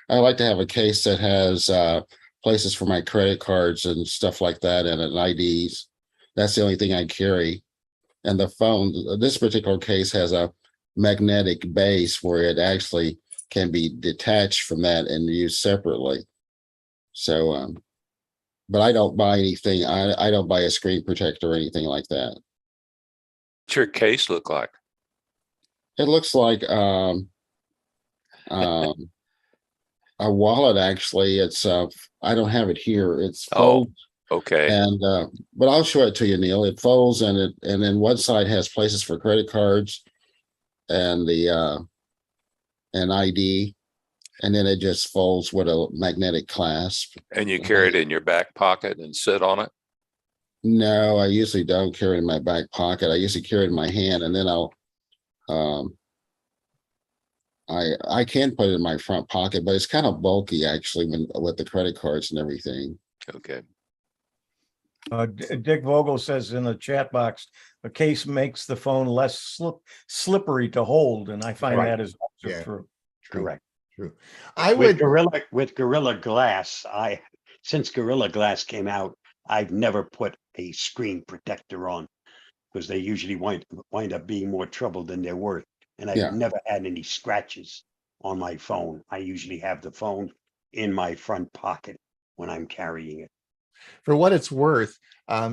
I like to have a case that has places for my credit cards and stuff like that, and an IDs. That's the only thing I carry. And the phone, this particular case has a magnetic base where it actually can be detached from that and used separately. So, but I don't buy anything. I don't buy a screen protector or anything like that. What's your case look like? It looks like um, a wallet. Actually, it's I don't have it here. It's Oh, fold okay. and but I'll show it to you, Neil. It folds and then one side has places for credit cards and the an ID, and then it just folds with a magnetic clasp. And you carry it in your back pocket and sit on it? No, I usually don't carry it in my back pocket. I usually carry it in my hand, and then I'll I can put it in my front pocket, but it's kind of bulky actually when with the credit cards and everything. Okay. Dick Vogel says in the chat box, a case makes the phone less slippery to hold, and I find Right. that is also Yeah. true. Correct. True. I With would, Gorilla Glass, since Gorilla Glass came out, I've never put a screen protector on because they usually wind up being more trouble than they're worth. And I've Yeah. never had any scratches on my phone. I usually have the phone in my front pocket when I'm carrying it. for what it's worth,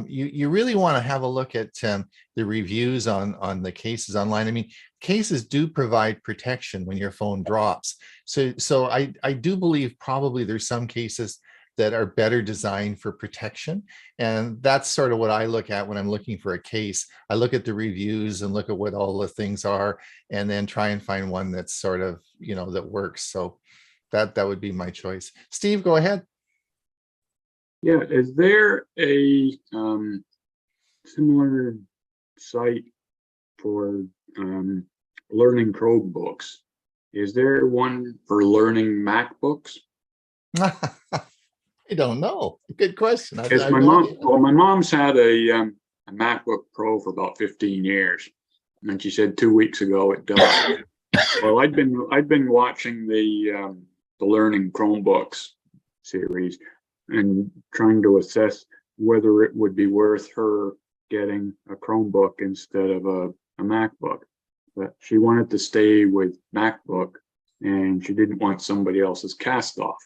you really want to have a look at the reviews on the cases online. I mean, cases do provide protection when your phone drops. So I do believe probably there's some cases that are better designed for protection. And that's sort of what I look at when I'm looking for a case. I look at the reviews and look at what all the things are, and then try and find one that's sort of, that works. So that would be my choice. Steve, go ahead. Yeah, is there a similar site for learning Chromebooks? Is there one for learning MacBooks? I don't know. Good question. Because my mom's had a MacBook Pro for about 15 years, and she said 2 weeks ago it died. Well, I'd been watching the Learning Chromebooks series and trying to assess whether it would be worth her getting a Chromebook instead of a MacBook. But she wanted to stay with MacBook, and she didn't want somebody else's cast off.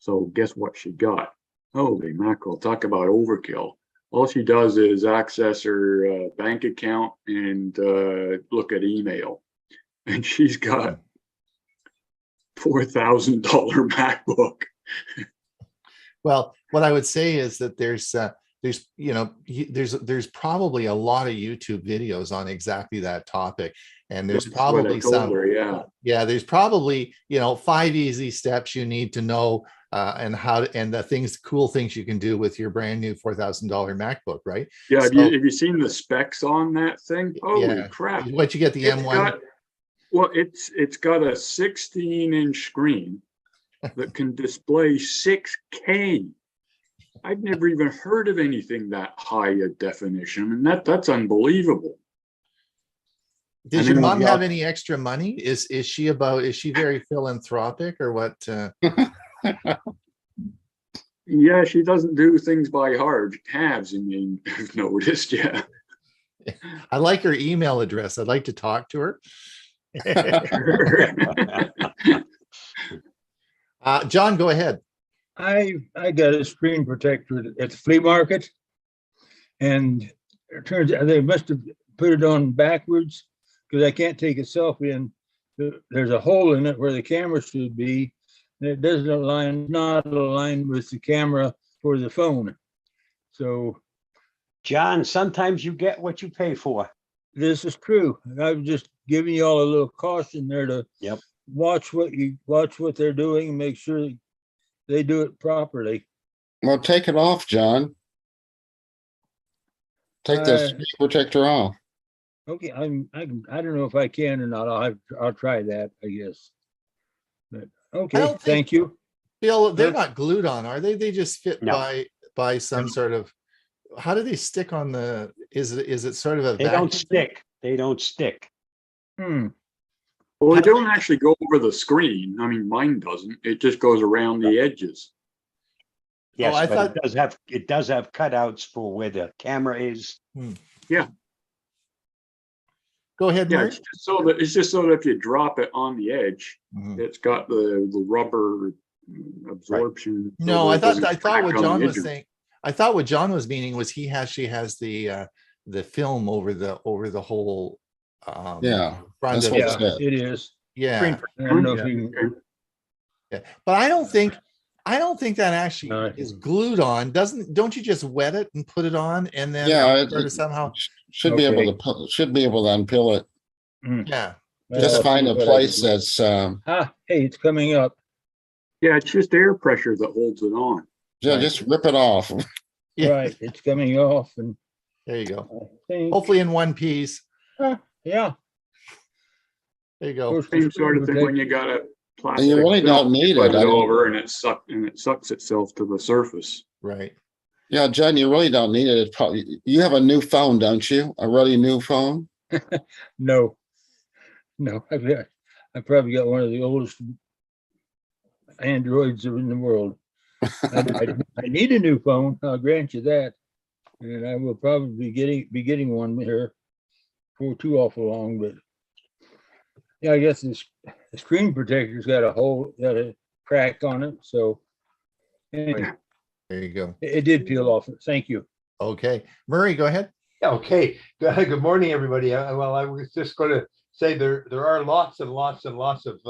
So guess what she got? Holy mackerel, talk about overkill. All she does is access her bank account and look at email. And she's got $4,000 MacBook. Well, what I would say is that there's probably a lot of YouTube videos on exactly that topic. And there's probably some, there's probably, 5 easy steps you need to know and the cool things you can do with your brand new $4,000 MacBook, right? Yeah. So, have you seen the specs on that thing? Holy crap. What you get the M1? It's got a 16-inch screen that can display 6K. I've never even heard of anything that high a definition. And that's unbelievable. Does your mom have any extra money? Is she very philanthropic or what? Yeah, she doesn't do things by halves, I've noticed, yeah. I like her email address. I'd like to talk to her. John, go ahead. I got a screen protector at the flea market, and it turns out they must have put it on backwards because I can't take a selfie, and there's a hole in it where the camera should be, and it doesn't not align with the camera for the phone. So, John, sometimes you get what you pay for. This is true. I'm just giving you all a little caution there to watch what they're doing and make sure they do it properly. Well, take it off, John. Take the screen protector off. Okay, I don't know if I can or not. I'll try that, I guess. But okay, thank you. Bill, they're not glued on, are they? They just fit by some sort of. How do they stick on the? Is it sort of a? They don't stick. They don't stick. Well, they don't actually go over the screen. I mean, mine doesn't. It just goes around the edges. Yes, I but thought- it does have cutouts for where the camera is. Go ahead, Yeah, Mark. it's just so that if you drop it on the edge, Mhm. it's got the rubber absorption. so No, that I it doesn't thought crack what on the John was edges. saying. I thought what John was meaning was he actually has the film over the whole. Yeah, front that's of what Yeah, it said. it is. Yeah, I don't know if Yeah. you can, yeah, but I don't think that actually No. is glued on. Don't you just wet it and put it on and then Yeah, sort of somehow? should be able Okay. to should be able to unpill it. Yeah, well, Just I'll find see a what I place can do. that's Hey, it's coming up. Yeah, it's just air pressure that holds it on. Right. just rip it off. Yeah. Right, it's coming off and There you go. I think, Hopefully in one piece. yeah. There you of go. course, the Same sort of screen thing when you protector- got a And plastic. you really film, don't need put it. I don't- over and it sucks itself to the surface. Right. Yeah, John, you really don't need it. It's probably you have a new phone, don't you? A really new phone? No, I've probably got one of the oldest Androids in the world. I need a new phone, I'll grant you that. And I will probably be getting one here for too awful long, but yeah, I guess the screen protector's got a crack on it, so anyway, There you go. it did peel off. Thank you. Okay, Murray, go ahead. Okay, good morning, everybody. Well, I was just going to say there are lots and lots and lots of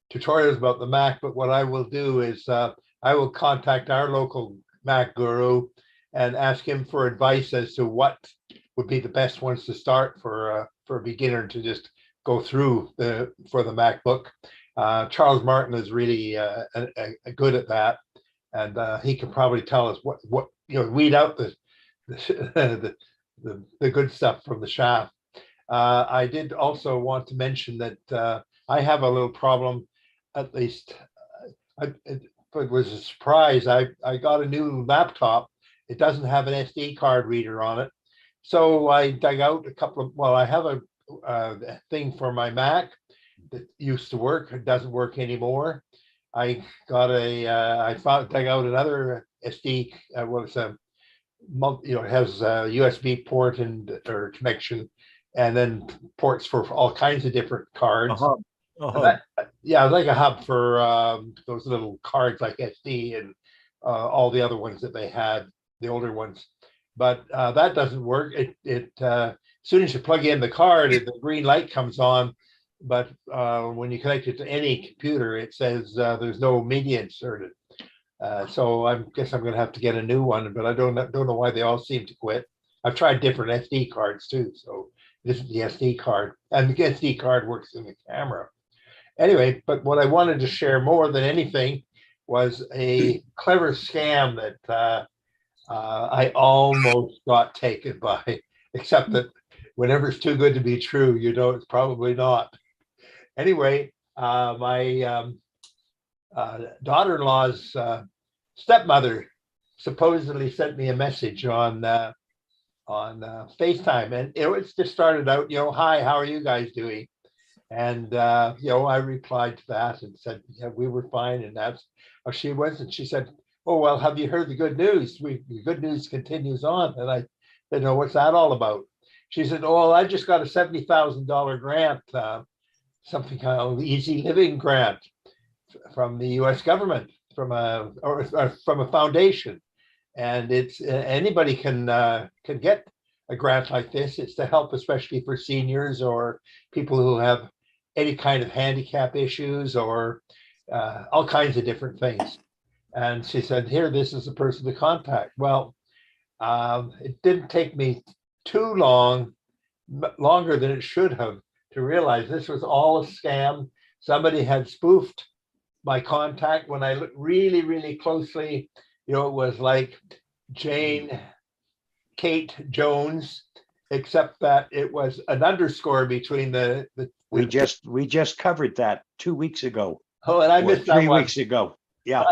tutorials about the Mac, but what I will do is I will contact our local Mac guru and ask him for advice as to what would be the best ones to start for a beginner to just go through for the MacBook. Charles Martin is really good at that, and he can probably tell us what weed out the good stuff from the shaft. I did also want to mention that I have a little problem, at least it was a surprise. I got a new laptop. It doesn't have an SD card reader on it. So I dug out I have a thing for my Mac that used to work. It doesn't work anymore. I got dug out another SD, it's a it has a USB port or connection, and then ports for all kinds of different cards. Yeah, like a hub for those little cards like SD and all the other ones that they had, the older ones. But that doesn't work. As soon as you plug in the card, the green light comes on. But when you connect it to any computer, it says there's no media inserted. So I guess I'm going to have to get a new one, but I don't know why they all seem to quit. I've tried different SD cards too, so this is the SD card, and the SD card works in the camera. Anyway, but what I wanted to share more than anything was a clever scam that I almost got taken by, except that whenever it's too good to be true, it's probably not. Anyway, my daughter-in-law's stepmother supposedly sent me a message on FaceTime, and it just started out, hi, how are you guys doing? And I replied to that and said, yeah, we were fine, and that's how she was. And she said, oh, well, have you heard the good news? The good news continues on. And I said, no, what's that all about? She said, oh, well, I just got a $70,000 grant, something called Easy Living Grant from the U.S. government, from a foundation, and it's anybody can get a grant like this. It's to help, especially for seniors or people who have any kind of handicap issues or all kinds of different things. And she said, here, this is the person to contact. Well, it didn't take me too long, longer than it should have, to realize this was all a scam. Somebody had spoofed my contact. When I looked really, really closely, it was like Jane Kate Jones, except that it was an underscore between the We just covered that 2 weeks ago. Oh, and I or missed that 3 one. weeks ago. Yeah,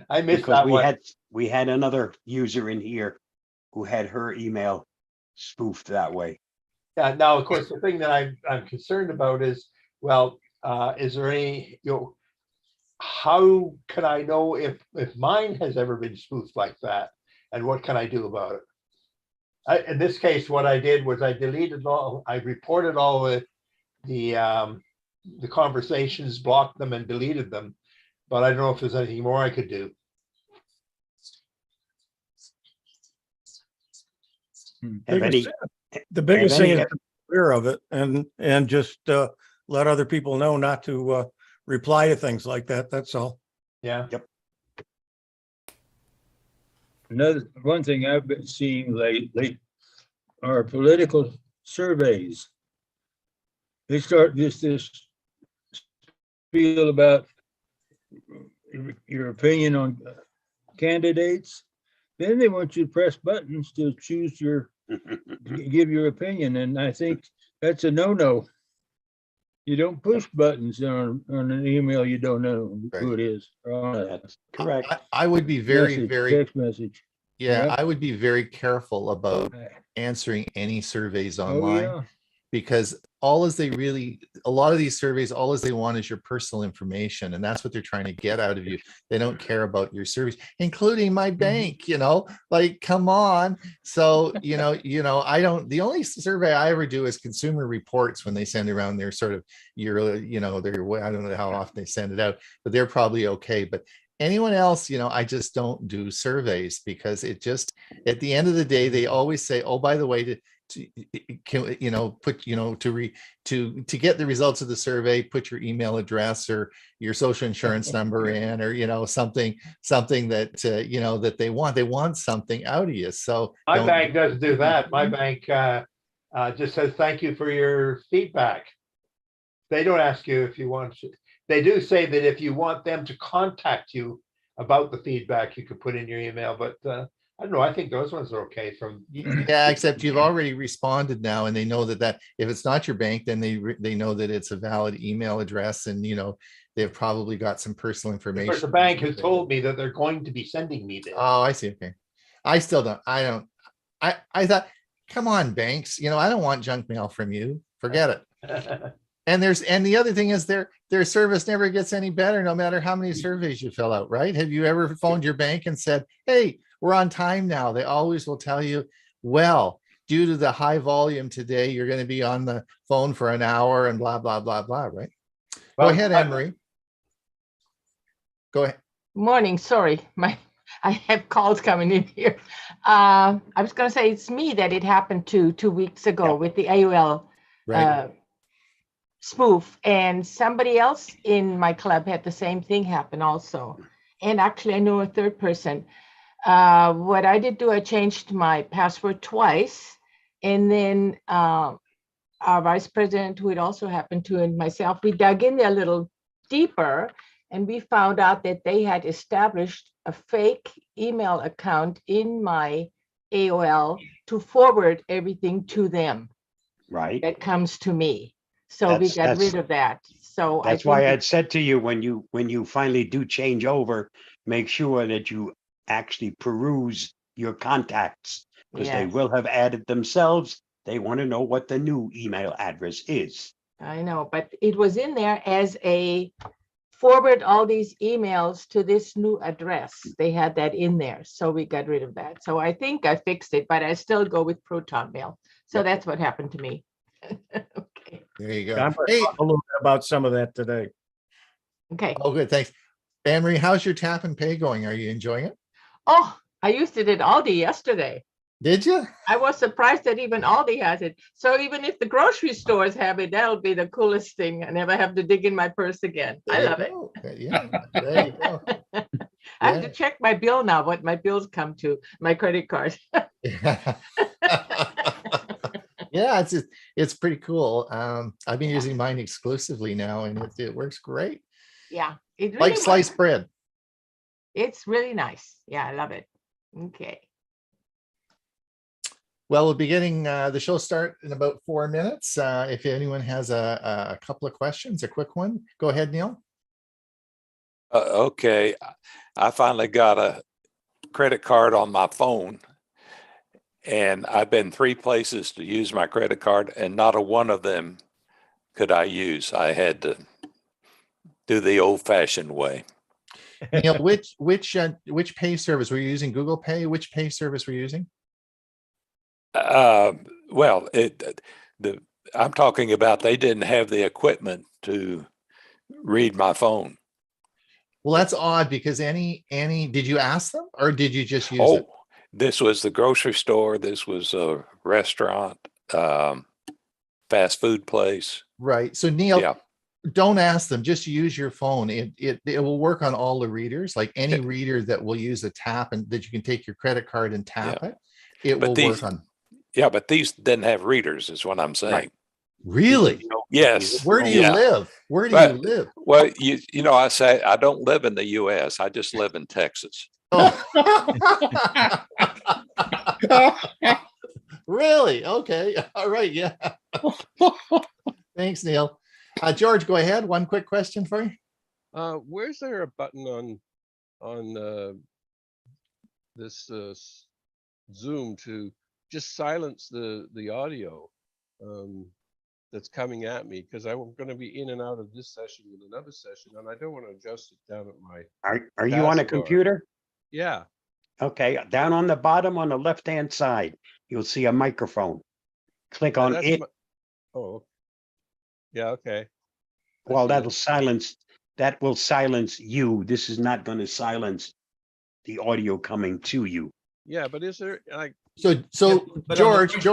I missed because that one. we had another user in here who had her email spoofed that way. Yeah, now, of course, the thing that I'm concerned about is, well, is there any, how can I know if mine has ever been spoofed like that? And what can I do about it? In this case, what I did was I deleted all, I reported all the conversations, blocked them and deleted them. But I don't know if there's anything more I could do. Have any, The biggest have thing any- is to be aware of it and just let other people know not to reply to things like that. That's all. Yeah. Another, one thing I've been seeing lately are political surveys. They start this spiel about your opinion on candidates. Then they want you to press buttons to choose give your opinion. And I think that's a no-no. You don't push buttons on an email you don't know who it is. Or on a That's correct. I would be very, text message. yeah, Yeah. I would be very careful about answering any surveys Oh, online. yeah. Because a lot of these surveys, all as they want is your personal information. And that's what they're trying to get out of you. They don't care about your surveys, including my bank, like, come on. So, the only survey I ever do is consumer reports when they send around their sort of I don't know how often they send it out, but they're probably okay. But anyone else, I just don't do surveys because it just, at the end of the day, they always say, oh, by the way, to get the results of the survey, put your email address or your social insurance number in, or something that that they want something out of you. So My bank doesn't do that. My bank just says thank you for your feedback. They don't ask you if you want. They do say that if you want them to contact you about the feedback, you could put in your email. But I don't know. I think those ones are okay. Yeah, except you've already responded now, and they know that if it's not your bank, then they know that it's a valid email address, and they've probably got some personal information. But the bank has told me that they're going to be sending me this. Oh, I see. Okay, I still don't. I thought, come on, banks. I don't want junk mail from you. Forget it. And the other thing is their service never gets any better, no matter how many surveys you fill out, right? Have you ever phoned your bank and said, hey, we're on time now? They always will tell you, well, due to the high volume today, you're going to be on the phone for an hour and blah, blah, blah, blah, right? Go ahead, Anne-Marie. Go ahead. Morning, sorry. I have calls coming in here. I was going to say it's me that it happened to 2 weeks ago with the AOL Right. spoof, and somebody else in my club had the same thing happen also. And actually, I know a third person. What I did do, I changed my password twice, and then our vice president, who it also happened to, and myself, we dug in there a little deeper, and we found out that they had established a fake email account in my AOL to forward everything to them. Right. That comes to me. So we got rid of that. So that's why I had said to you, when you finally do change over, make sure that you actually peruse your contacts, because they will have added themselves. They want to know what the new email address is. I know, but it was in there as a forward all these emails to this new address. They had that in there. So we got rid of that. So I think I fixed it, but I still go with Proton Mail. So that's what happened to me. Okay. There you go. I'm going to Hey, talk a little bit about some of that today. Okay. oh, good. Thanks. Anne-Marie, how's your tap and pay going? Are you enjoying it? Oh, I used it at Aldi yesterday. Did you? I was surprised that even Aldi has it. So even if the grocery stores have it, that'll be the coolest thing. I never have to dig in my purse again. I love it. Yeah, there you go. I have to check my bill now, what my bills come to, my credit card. Yeah, it's pretty cool. I've been using mine exclusively now, and it works great. Yeah, it really Like sliced bread. It's really nice. Yeah, I love it. Okay. Well, we'll be getting the show start in about 4 minutes. If anyone has a couple of questions, a quick one, go ahead, Neil. Okay, I finally got a credit card on my phone, and I've been 3 places to use my credit card, and not a one of them could I use. I had to do the old fashioned way. Neil, which pay service were you using? Google Pay? Which pay service were you using? Well, I'm talking about they didn't have the equipment to read my phone. Well, that's odd because did you ask them or did you just use it? This was the grocery store. This was a restaurant, fast food place. Right. So Neil, Yeah. don't ask them, just use your phone. It will work on all the readers, like any reader that will use a tap and that you can take your credit card and tap it. It will work on. Yeah, but these didn't have readers, is what I'm saying. Right. Really? Yes. Where do you live? Where do you live? Well, you know, I say I don't live in the US. I just live in Texas. Oh. Really? Okay. All right. Yeah. Thanks, Neil. George, go ahead. One quick question for you. Where's there a button on this Zoom to just silence the audio that's coming at me? Because I'm going to be in and out of this session with another session, and I don't want to adjust it down at my. Are you on a taskbar. computer? Yeah. Okay, down on the bottom on the left-hand side, you'll see a microphone. Click on it. Oh, yeah. Okay. Well, that will silence you. This is not going to silence the audio coming to you. Yeah, but is there like? So but George,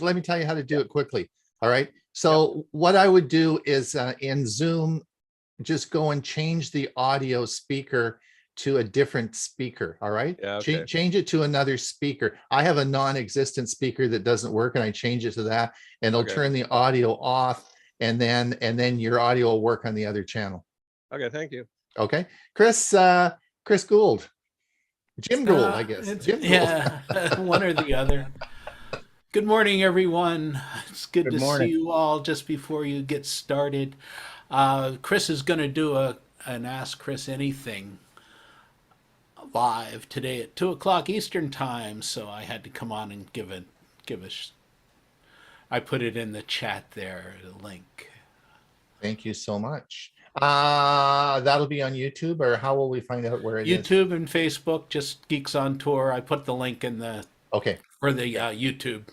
let me tell you how to do it quickly. All right. So what I would do is in Zoom, just go and change the audio speaker to a different speaker. All right. Yeah, okay. Change it to another speaker. I have a non-existent speaker that doesn't work, and I change it to that, and it'll turn the audio off, and then your audio will work on the other channel. Okay, thank you. Okay, Chris Gould. Jim Gould, I guess. Jim Gould. Yeah, one or the other. Good morning, everyone. It's good to see you all just before you get started. Chris is going to do an Ask Chris Anything live today at 2:00 Eastern time, so I had to come on and give us. I put it in the chat there, the link. Thank you so much. That'll be on YouTube, or how will we find out where it is? YouTube and Facebook, just Geeks on Tour. I put the link in the for the YouTube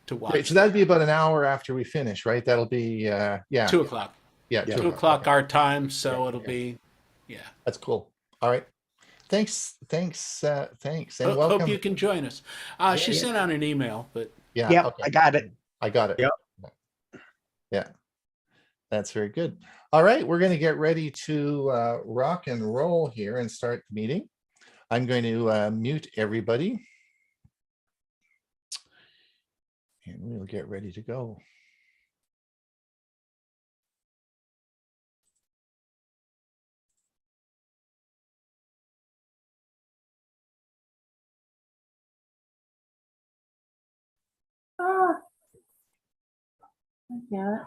to watch. Great. So that'd be about an hour after we finish, right? That'll be 2:00. Yeah, 2:00 our time, so it'll be That's cool. All right. Thanks. And welcome. Hope you can join us. She sent out an email, but yeah, okay. I got it. Yeah. That's very good. All right, we're going to get ready to rock and roll here and start the meeting. I'm going to mute everybody. And we'll get ready to go. Yeah.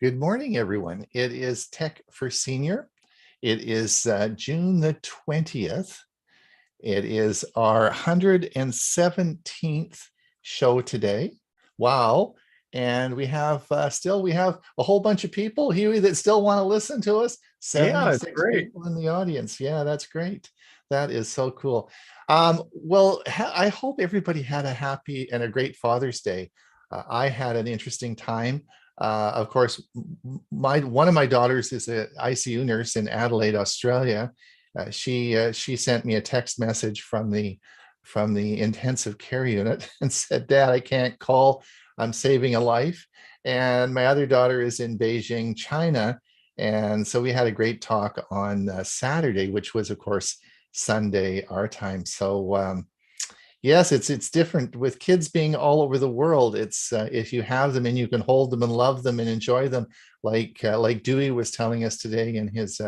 Good morning, everyone. It is Tech for Senior. It is June the 20th. It is our 117th show today. Wow. And we have a whole bunch of people, Hewie, that still want to listen to us. 76 people in the audience. Yeah, that's great. That is so cool. Well, I hope everybody had a happy and a great Father's Day. I had an interesting time. Of course, one of my daughters is an ICU nurse in Adelaide, Australia. She sent me a text message from the intensive care unit and said, "Dad, I can't call I'm saving a life. And my other daughter is in Beijing, China. And so we had a great talk on Saturday, which was, of course, Sunday our time. So yes, it's different with kids being all over the world. It's if you have them and you can hold them and love them and enjoy them, like Dewey was telling us today in his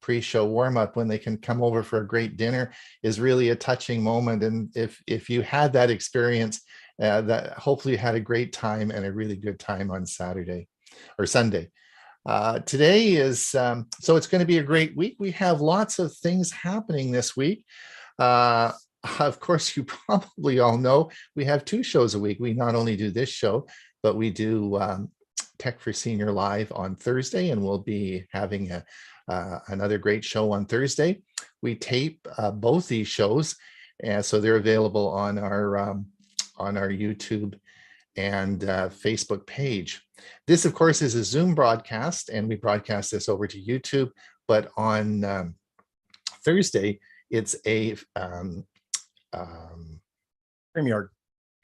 pre-show warm-up, when they can come over for a great dinner is really a touching moment. And if you had that experience, that hopefully you had a great time and a really good time on Saturday or Sunday. Today is so it's going to be a great week. We have lots of things happening this week. Of course, you probably all know we have 2 shows a week. We not only do this show, but we do Tech for Senior Live on Thursday, and we'll be having another great show on Thursday. We tape both these shows, and so they're available on our YouTube and Facebook page. This, of course, is a Zoom broadcast, and we broadcast this over to YouTube. But on Thursday, it's a StreamYard.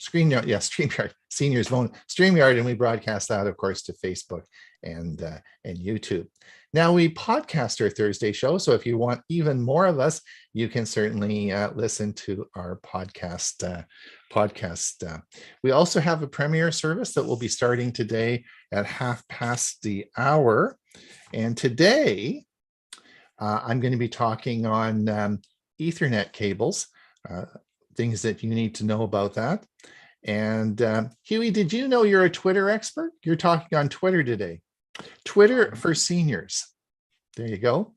StreamYard, Seniors Phone, StreamYard, and we broadcast that, of course, to Facebook and YouTube. Now we podcast our Thursday show, so if you want even more of us, you can certainly listen to our podcast. We also have a premiere service that will be starting today at 1:30, and today I'm going to be talking on Ethernet cables. Things that you need to know about that. And Hewie, did you know you're a Twitter expert? You're talking on Twitter today. Twitter for seniors. There you go.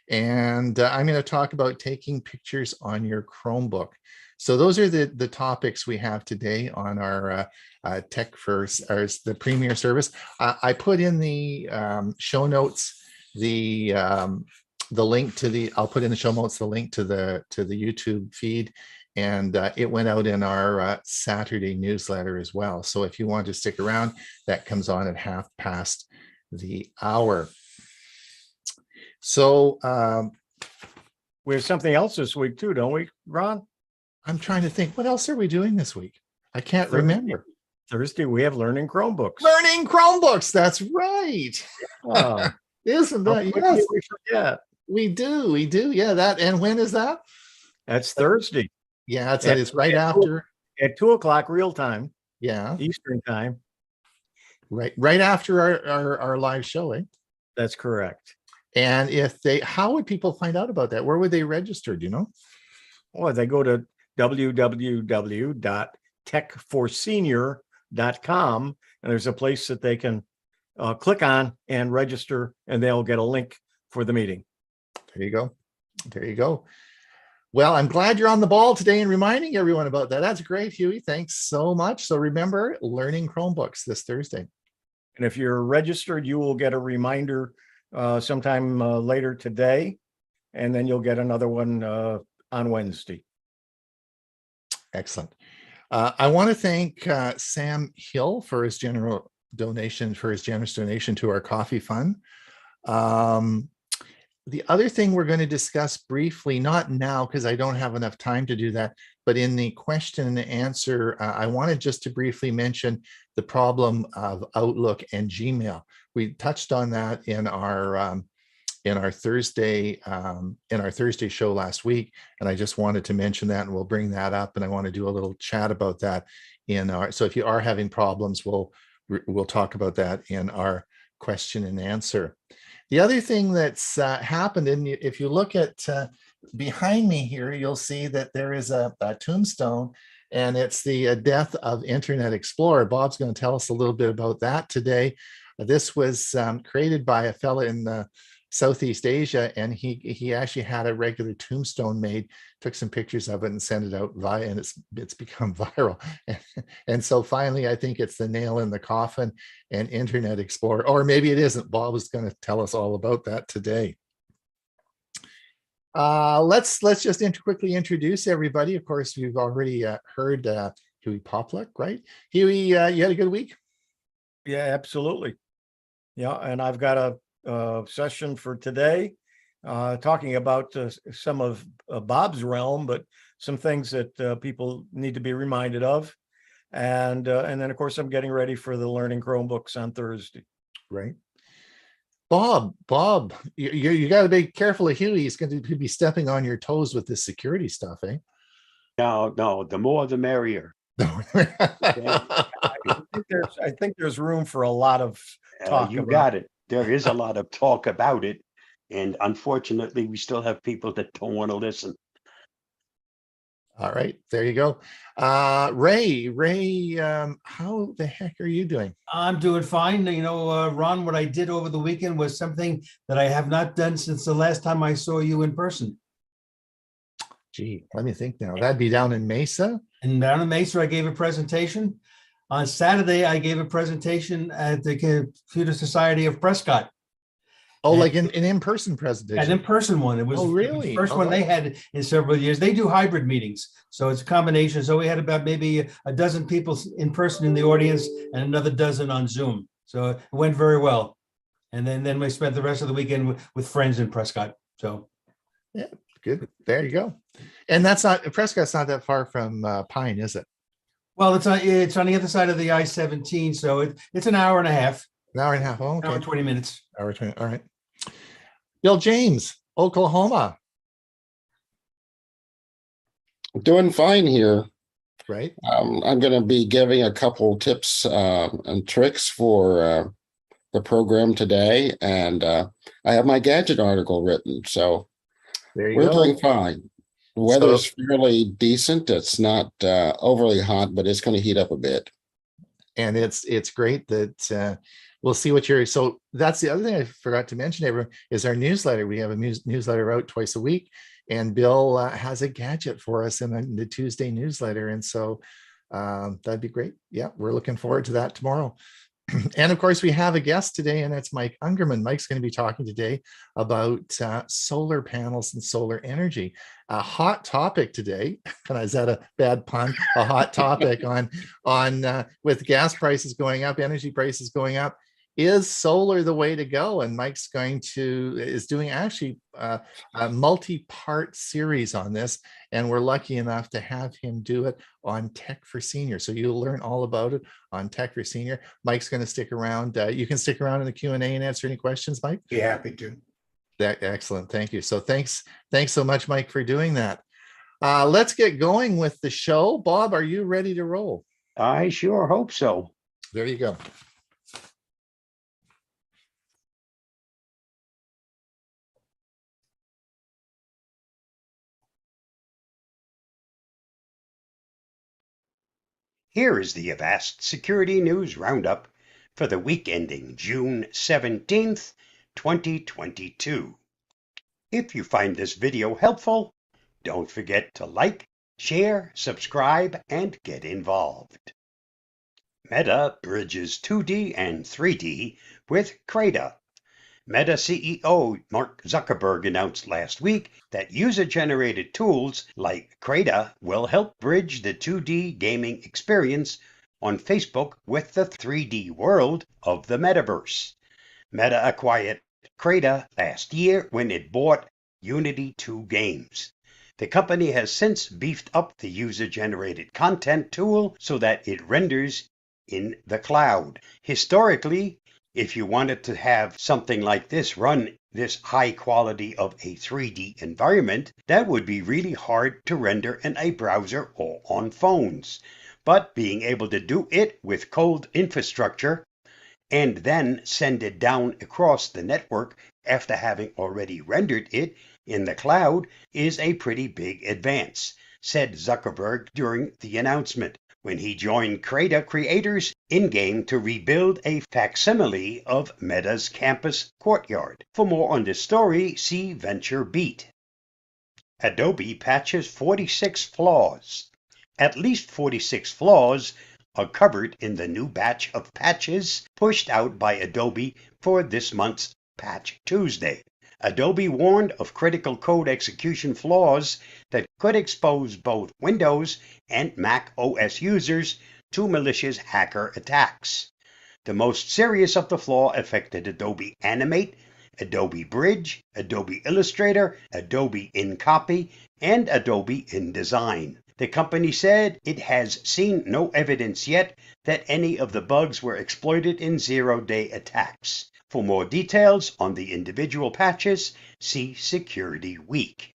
And I'm going to talk about taking pictures on your Chromebook. So those are the topics we have today on our Tech First, or the Premier service. I put in the show notes the link to the. I'll put in the show notes the link to the YouTube feed, and it went out in our Saturday newsletter as well. So if you want to stick around, that comes on at 1:30. So we have something else this week too, don't we, Ron? I'm trying to think, what else are we doing this week? I can't remember. Thursday, we have Learning Chromebooks. Learning Chromebooks, that's right. Isn't that? Yes, we forget. We do. Yeah, that. And when is that? That's Thursday. Yeah, it's right after. At 2:00 real time. Yeah. Eastern time. Right after our live show, eh? That's correct. And how would people find out about that? Where would they register? Do you know? Well, they go to www.techforsenior.com, and there's a place that they can click on and register, and they'll get a link for the meeting. There you go. Well, I'm glad you're on the ball today and reminding everyone about that. That's great, Hewie. Thanks so much. So remember, Learning Chromebooks this Thursday. And if you're registered, you will get a reminder sometime later today, and then you'll get another one on Wednesday. Excellent. I want to thank Sam Hill for his generous donation to our coffee fund. The other thing we're going to discuss briefly, not now because I don't have enough time to do that, but in the question and answer, I wanted just to briefly mention the problem of Outlook and Gmail. We touched on that in our Thursday show last week, and I just wanted to mention that, and we'll bring that up, and I want to do a little chat about that so if you are having problems, we'll talk about that in our question and answer. The other thing that's happened, and if you look at behind me here, you'll see that there is a tombstone, and it's the death of Internet Explorer. Bob's going to tell us a little bit about that today. This was created by a fella in Southeast Asia, and he actually had a regular tombstone made, took some pictures of it and sent it out and it's become viral. And so finally, I think it's the nail in the coffin and Internet Explorer, or maybe it isn't. Bob is going to tell us all about that today. Let's just quickly introduce everybody. Of course, we've already heard Hewie Poplock, right? Hewie, you had a good week? Yeah, absolutely. Yeah, and I've got a session for today talking about some of Bob's realm, but some things that people need to be reminded of. And then, of course, I'm getting ready for the Learning Chromebooks on Thursday. Right. Bob, you got to be careful of Hewie. He's going to be stepping on your toes with this security stuff, eh? No, the more the merrier. I think there's room for a lot of talk. You got it. There is a lot of talk about it. And unfortunately, we still have people that don't want to listen. All right, there you go. Ray, how the heck are you doing? I'm doing fine. You know, Ron, what I did over the weekend was something that I have not done since the last time I saw you in person. Gee, let me think now. That'd be down in Mesa? And down in Mesa, I gave a presentation. On Saturday, I gave a presentation at the Computer Society of Prescott. Oh, like an in-person presentation? An in-person one. It was really? The first one they had in several years. They do hybrid meetings, so it's a combination. So we had about maybe a dozen people in person in the audience and another dozen on Zoom. So it went very well. And then we spent the rest of the weekend with friends in Prescott. So yeah, good. There you go. And Prescott's not that far from Pine, is it? Well, it's on the other side of the I-17, so it's an hour and a half. An hour and a half. Oh, okay. Hour and 20 minutes. Hour 20. All right. Bill James, Oklahoma. Doing fine here. Right. I'm going to be giving a couple tips and tricks for the program today, and I have my gadget article written, so we're doing fine. The weather's fairly decent. It's not overly hot, but it's going to heat up a bit. And it's great that we'll see what you're. So that's the other thing I forgot to mention, everyone, is our newsletter. We have a newsletter out twice a week, and Bill has a gadget for us in the Tuesday newsletter. And so that'd be great. Yeah, we're looking forward to that tomorrow. And of course, we have a guest today, and that's Mike Ungerman. Mike's going to be talking today about solar panels and solar energy. A hot topic today. Is that a bad pun? A hot topic on with gas prices going up, energy prices going up. Is solar the way to go? And Mike's is doing actually a multi-part series on this, and we're lucky enough to have him do it on Tech for Senior. So you'll learn all about it on Tech for Senior. Mike's going to stick around. You can stick around in the Q&A and answer any questions, Mike. Be happy to. Excellent. Thank you. So thanks so much, Mike, for doing that. Let's get going with the show. Bob, are you ready to roll? I sure hope so. There you go. Here is the Avast Security News Roundup for the week ending June 17th, 2022. If you find this video helpful, don't forget to like, share, subscribe, and get involved. Meta bridges 2D and 3D with Creda. Meta CEO Mark Zuckerberg announced last week that user-generated tools like Creda will help bridge the 2D gaming experience on Facebook with the 3D world of the metaverse. Meta acquired Creda last year when it bought Unity 2 Games. The company has since beefed up the user-generated content tool so that it renders in the cloud. Historically, if you wanted to have something like this run this high quality of a 3D environment, that would be really hard to render in a browser or on phones. But being able to do it with cold infrastructure and then send it down across the network after having already rendered it in the cloud is a pretty big advance, said Zuckerberg during the announcement, when he joined Creda creators in-game to rebuild a facsimile of Meta's campus courtyard. For more on this story, see Venture Beat. Adobe patches 46 flaws. At least 46 flaws are covered in the new batch of patches pushed out by Adobe for this month's Patch Tuesday. Adobe warned of critical code execution flaws that could expose both Windows and Mac OS users to malicious hacker attacks. The most serious of the flaw affected Adobe Animate, Adobe Bridge, Adobe Illustrator, Adobe InCopy, and Adobe InDesign. The company said it has seen no evidence yet that any of the bugs were exploited in zero-day attacks. For more details on the individual patches, see Security Week.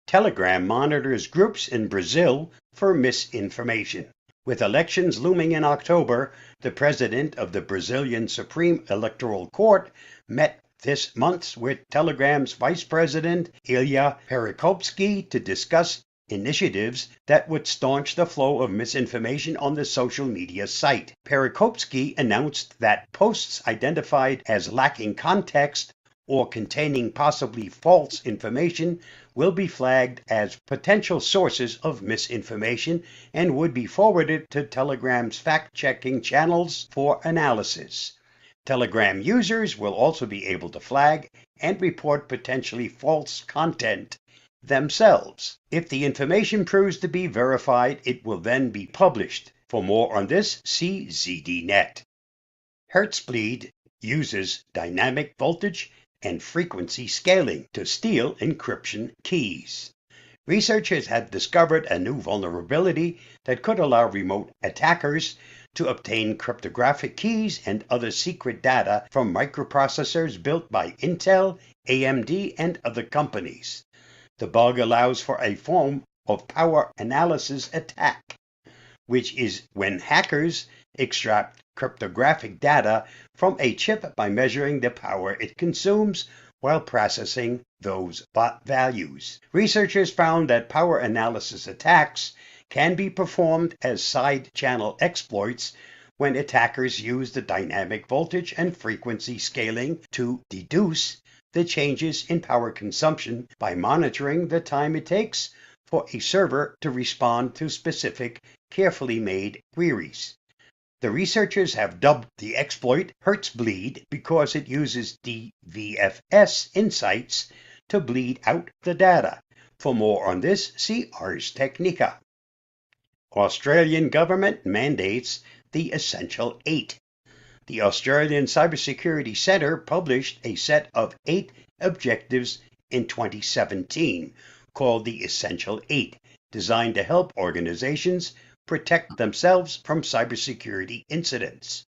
Telegram monitors groups in Brazil for misinformation. With elections looming in October, the president of the Brazilian Supreme Electoral Court met this month with Telegram's vice president, Ilya Perikopsky, to discuss initiatives that would staunch the flow of misinformation on the social media site. Perikopsky announced that posts identified as lacking context or containing possibly false information will be flagged as potential sources of misinformation and would be forwarded to Telegram's fact-checking channels for analysis. Telegram users will also be able to flag and report potentially false content themselves. If the information proves to be verified, it will then be published. For more on this, see ZDNet. Hertzbleed uses dynamic voltage and frequency scaling to steal encryption keys. Researchers have discovered a new vulnerability that could allow remote attackers to obtain cryptographic keys and other secret data from microprocessors built by Intel, AMD, and other companies. The bug allows for a form of power analysis attack, which is when hackers extract cryptographic data from a chip by measuring the power it consumes while processing those values. Researchers found that power analysis attacks can be performed as side-channel exploits when attackers use the dynamic voltage and frequency scaling to deduce the changes in power consumption by monitoring the time it takes for a server to respond to specific, carefully made queries. The researchers have dubbed the exploit Hertzbleed because it uses DVFS insights to bleed out the data. For more on this, see Ars Technica. Australian government mandates the Essential 8. The Australian Cybersecurity Centre published a set of 8 objectives in 2017 called the Essential 8, designed to help organizations protect themselves from cybersecurity incidents.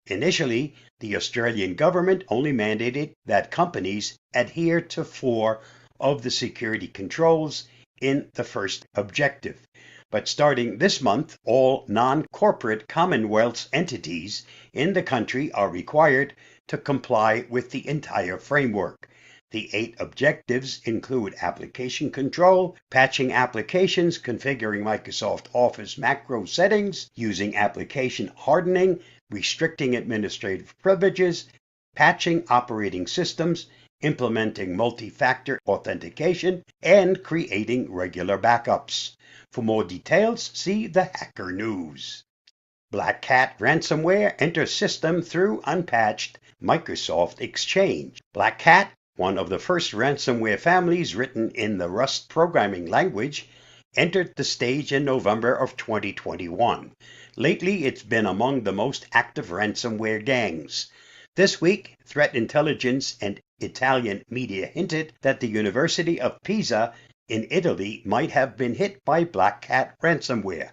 Initially, the Australian government only mandated that companies adhere to 4 of the security controls in the first objective. But starting this month, all non-corporate Commonwealth entities in the country are required to comply with the entire framework. The 8 objectives include application control, patching applications, configuring Microsoft Office macro settings, using application hardening, restricting administrative privileges, patching operating systems, implementing multi-factor authentication, and creating regular backups. For more details, see the Hacker News. Black Cat ransomware enters system through unpatched Microsoft Exchange. Black Cat, one of the first ransomware families written in the Rust programming language, entered the stage in November of 2021. Lately, it's been among the most active ransomware gangs. This week, threat intelligence and Italian media hinted that the University of Pisa in Italy might have been hit by Black Cat ransomware.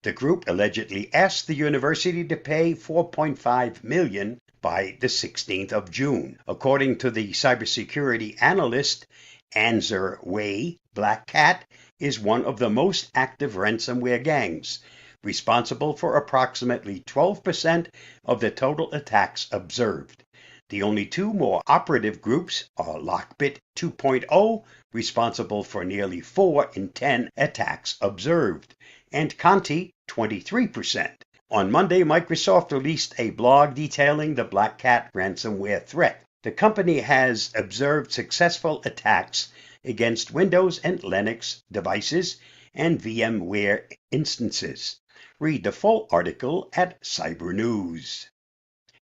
The group allegedly asked the university to pay $4.5 million by the 16th of June. According to the cybersecurity analyst Anzer Way, Black Cat is one of the most active ransomware gangs, responsible for approximately 12% of the total attacks observed. The only 2 more operative groups are Lockbit 2.0, responsible for nearly 4 in 10 attacks observed, and Conti 23%. On Monday, Microsoft released a blog detailing the Black Cat ransomware threat. The company has observed successful attacks against Windows and Linux devices and VMware instances. Read the full article at Cyber News.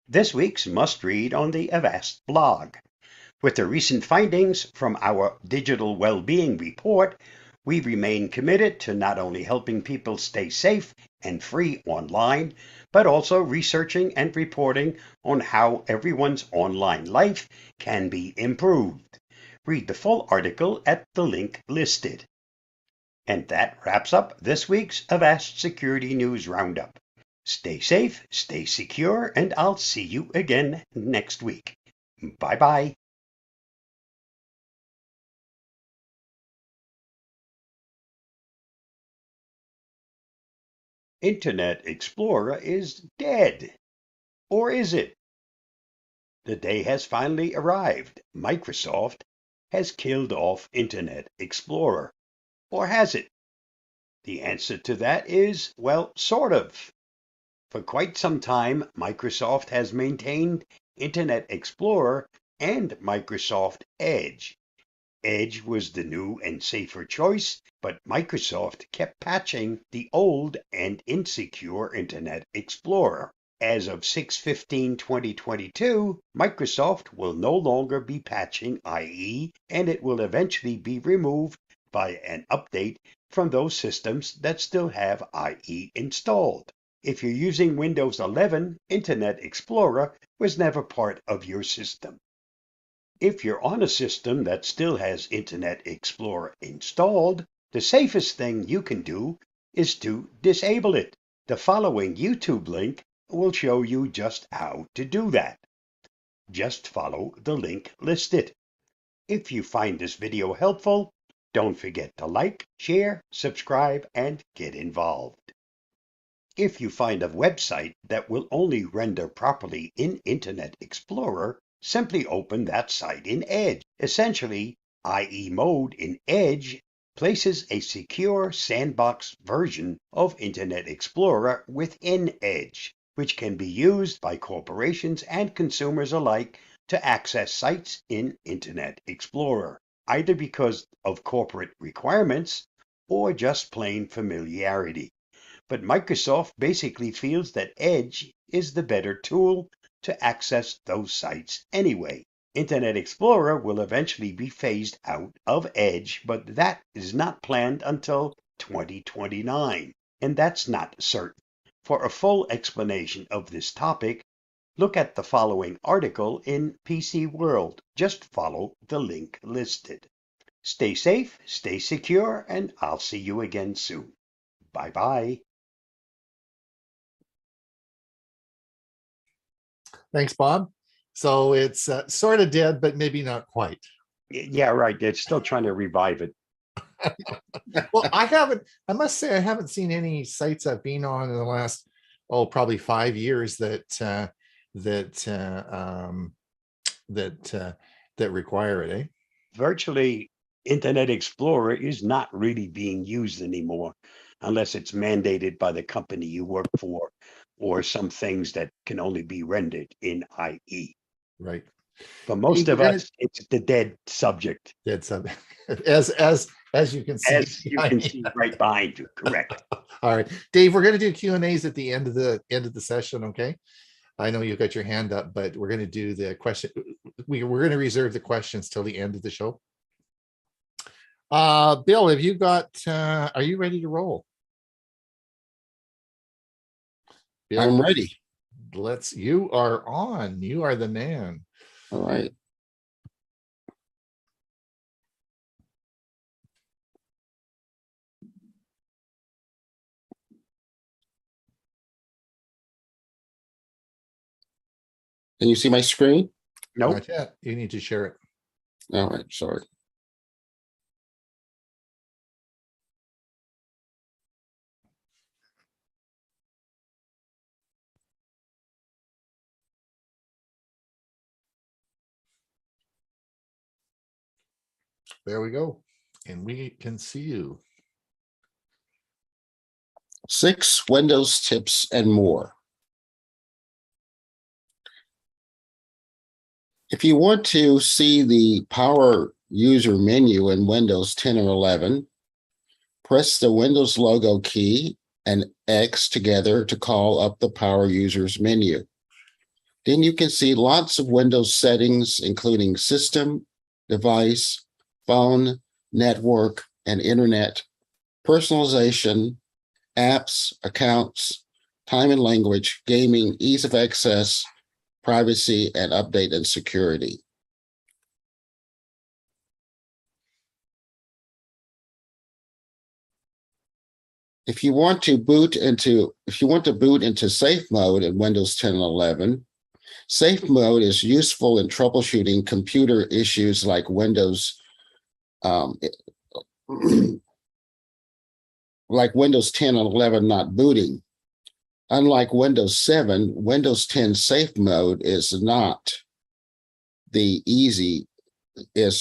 This week's must-read on the Avast blog. With the recent findings from our Digital Wellbeing Report, we remain committed to not only helping people stay safe and free online, but also researching and reporting on how everyone's online life can be improved. Read the full article at the link listed. And that wraps up this week's Avast Security News Roundup. Stay safe, stay secure, and I'll see you again next week. Bye-bye. Internet Explorer is dead. Or is it? The day has finally arrived. Microsoft has killed off Internet Explorer. Or has it? The answer to that is, well, sort of. For quite some time, Microsoft has maintained Internet Explorer and Microsoft Edge. Edge was the new and safer choice, but Microsoft kept patching the old and insecure Internet Explorer. As of 6/15/2022, Microsoft will no longer be patching IE, and it will eventually be removed by an update from those systems that still have IE installed. If you're using Windows 11, Internet Explorer was never part of your system. If you're on a system that still has Internet Explorer installed, the safest thing you can do is to disable it. The following YouTube link will show you just how to do that. Just follow the link listed. If you find this video helpful, don't forget to like, share, subscribe, and get involved. If you find a website that will only render properly in Internet Explorer, simply open that site in Edge. Essentially, IE mode in Edge places a secure sandbox version of Internet Explorer within Edge, which can be used by corporations and consumers alike to access sites in Internet Explorer, either because of corporate requirements or just plain familiarity. But Microsoft basically feels that Edge is the better tool to access those sites anyway. Internet Explorer will eventually be phased out of Edge, but that is not planned until 2029, and that's not certain. For a full explanation of this topic, look at the following article in PC World. Just follow the link listed. Stay safe, stay secure, and I'll see you again soon. Bye-bye. Thanks, Bob. So it's sort of dead, but maybe not quite. Yeah, right. They're still trying to revive it. Well, I must say, I haven't seen any sites I've been on in the last, probably 5 years that require it, eh? Virtually, Internet Explorer is not really being used anymore unless it's mandated by the company you work for or some things that can only be rendered in IE. Right. For most of us, it's the dead subject. Dead subject. As you can see. As you can see right behind you, correct. All right. Dave, we're going to do Q&As at the end of the session, okay? I know you've got your hand up, but we're going to do the question. We're going to reserve the questions till the end of the show. Bill, have you got, are you ready to roll? Bill, I'm ready. You are on. You are the man. All right. Can you see my screen? Nope. Not yet. You need to share it. All right, sorry. There we go. And we can see you. 6 Windows tips and more. If you want to see the power user menu in Windows 10 or 11, press the Windows logo key and X together to call up the power users menu. Then you can see lots of Windows settings, including system, device, phone, network, and internet, personalization, apps, accounts, time and language, gaming, ease of access, privacy, and update and security. If you want to boot into safe mode in Windows 10 and 11, safe mode is useful in troubleshooting computer issues like Windows like Windows 10 and 11 not booting. Unlike Windows 7, Windows 10 safe mode is not the easiest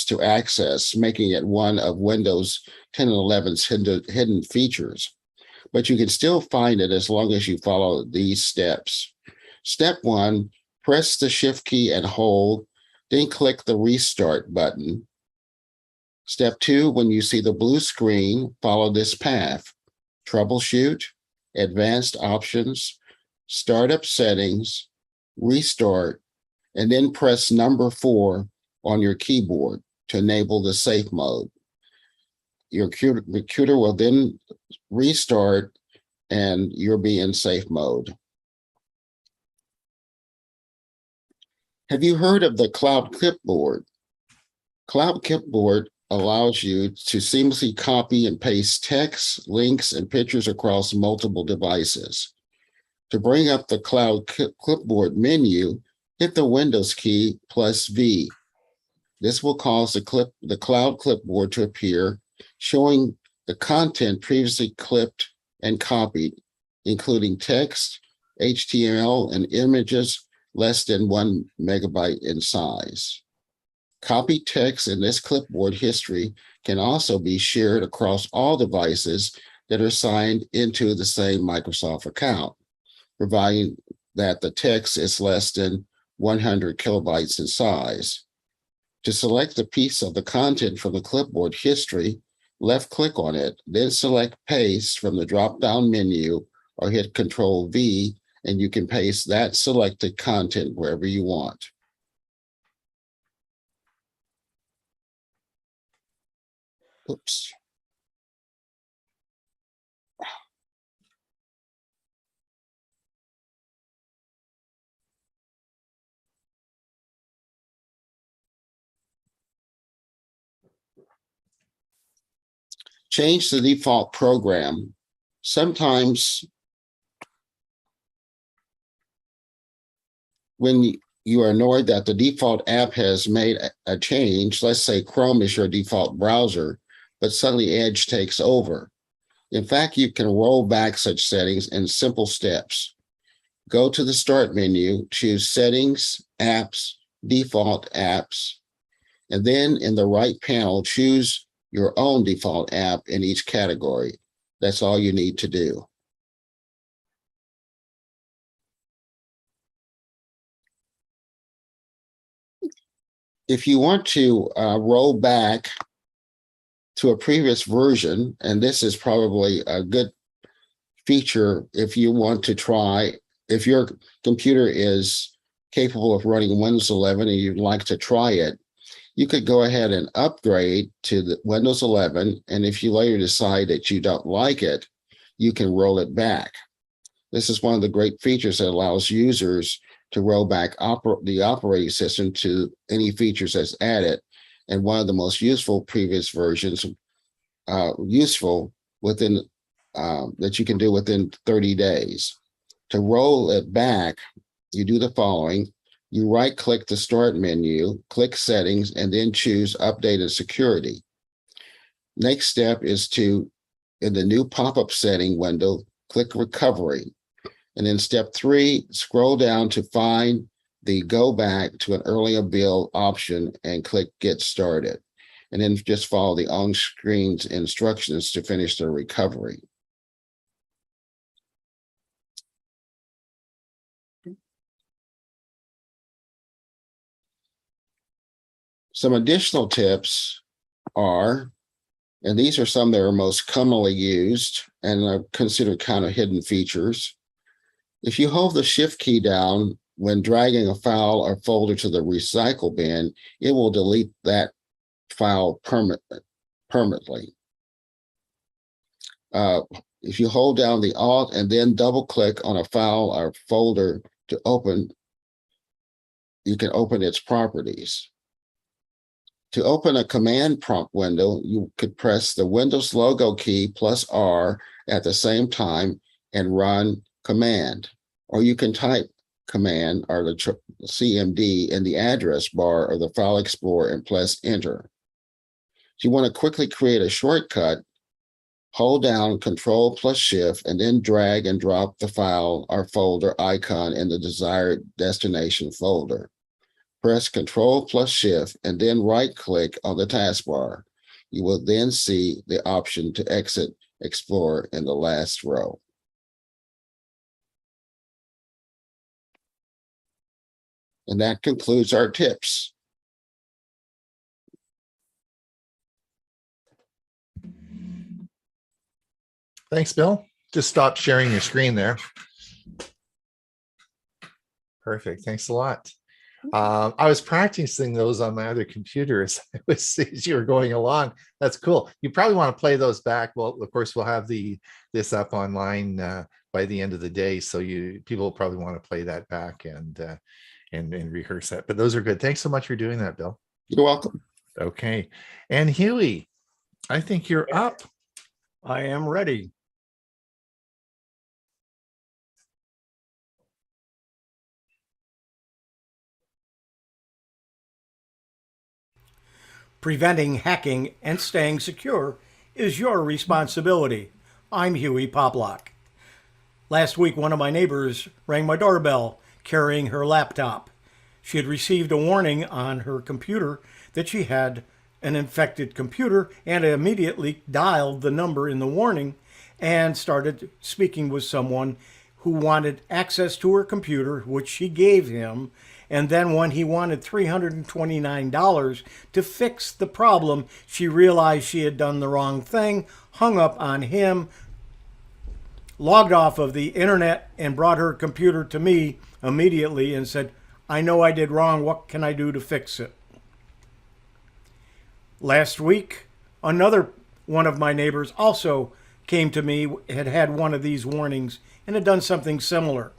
to access, making it one of Windows 10 and 11's hidden features. But you can still find it as long as you follow these steps. Step 1, press the Shift key and hold, then click the Restart button. Step 2, when you see the blue screen, follow this path. Troubleshoot, Advanced Options, Startup Settings, Restart, and then press number 4 on your keyboard to enable the safe mode. Your computer will then restart and you'll be in safe mode. Have you heard of the Cloud Clipboard? Cloud Clipboard allows you to seamlessly copy and paste text, links, and pictures across multiple devices. To bring up the Cloud Clipboard menu, hit the Windows key plus V. This will cause the Cloud Clipboard to appear, showing the content previously clipped and copied, including text, HTML, and images less than 1 megabyte in size. Copied text in this clipboard history can also be shared across all devices that are signed into the same Microsoft account, providing that the text is less than 100 kilobytes in size. To select a piece of the content from the clipboard history, left-click on it, then select Paste from the drop-down menu or hit Control-V, and you can paste that selected content wherever you want. Oops. Change the default program. Sometimes when you are annoyed that the default app has made a change, let's say Chrome is your default browser, but suddenly Edge takes over. In fact, you can roll back such settings in simple steps. Go to the Start menu, choose Settings, Apps, Default Apps, and then in the right panel, choose your own default app in each category. That's all you need to do. If you want to roll back to a previous version, and this is probably a good feature if you want to try, if your computer is capable of running Windows 11 and you'd like to try it, you could go ahead and upgrade to the Windows 11, and if you later decide that you don't like it, you can roll it back. This is one of the great features that allows users to roll back the operating system to any features that's added, and one of the most useful previous versions, useful within that you can do within 30 days. To roll it back, you do the following. You right-click the Start menu, click Settings, and then choose Update and Security. Next step is to, in the new pop-up setting window, click Recovery. And then step 3, scroll down to find the Go Back to an Earlier Build option and click Get Started. And then just follow the on-screen instructions to finish the recovery. Some additional tips are, and these are some that are most commonly used and are considered kind of hidden features. If you hold the Shift key down when dragging a file or folder to the recycle bin, it will delete that file permanently. If you hold down the Alt and then double click on a file or folder to open, you can open its properties. To open a command prompt window, you could press the Windows logo key plus R at the same time and run command, or you can type command or the CMD in the address bar of the File Explorer and press enter. If you want to quickly create a shortcut, hold down Control plus Shift and then drag and drop the file or folder icon in the desired destination folder. Press Control plus Shift and then right-click on the taskbar. You will then see the option to exit Explorer in the last row. And that concludes our tips. Thanks, Bill. Just stop sharing your screen there. Perfect. Thanks a lot. I was practicing those on my other computer as you were going along. That's cool. You probably want to play those back. Well, of course, we'll have this up online by the end of the day, so people will probably want to play that back and rehearse that. But those are good. Thanks so much for doing that, Bill. You're welcome. Okay. And Hewie, I think you're up. I am ready. Preventing hacking and staying secure is your responsibility. I'm Hewie Poplock. Last week, one of my neighbors rang my doorbell carrying her laptop. She had received a warning on her computer that she had an infected computer and immediately dialed the number in the warning and started speaking with someone who wanted access to her computer, which she gave him. And then when he wanted $329 to fix the problem, she realized she had done the wrong thing, hung up on him, logged off of the internet, and brought her computer to me immediately and said, "I know I did wrong. What can I do to fix it?" Last week, another one of my neighbors also came to me, had one of these warnings, and had done something similar.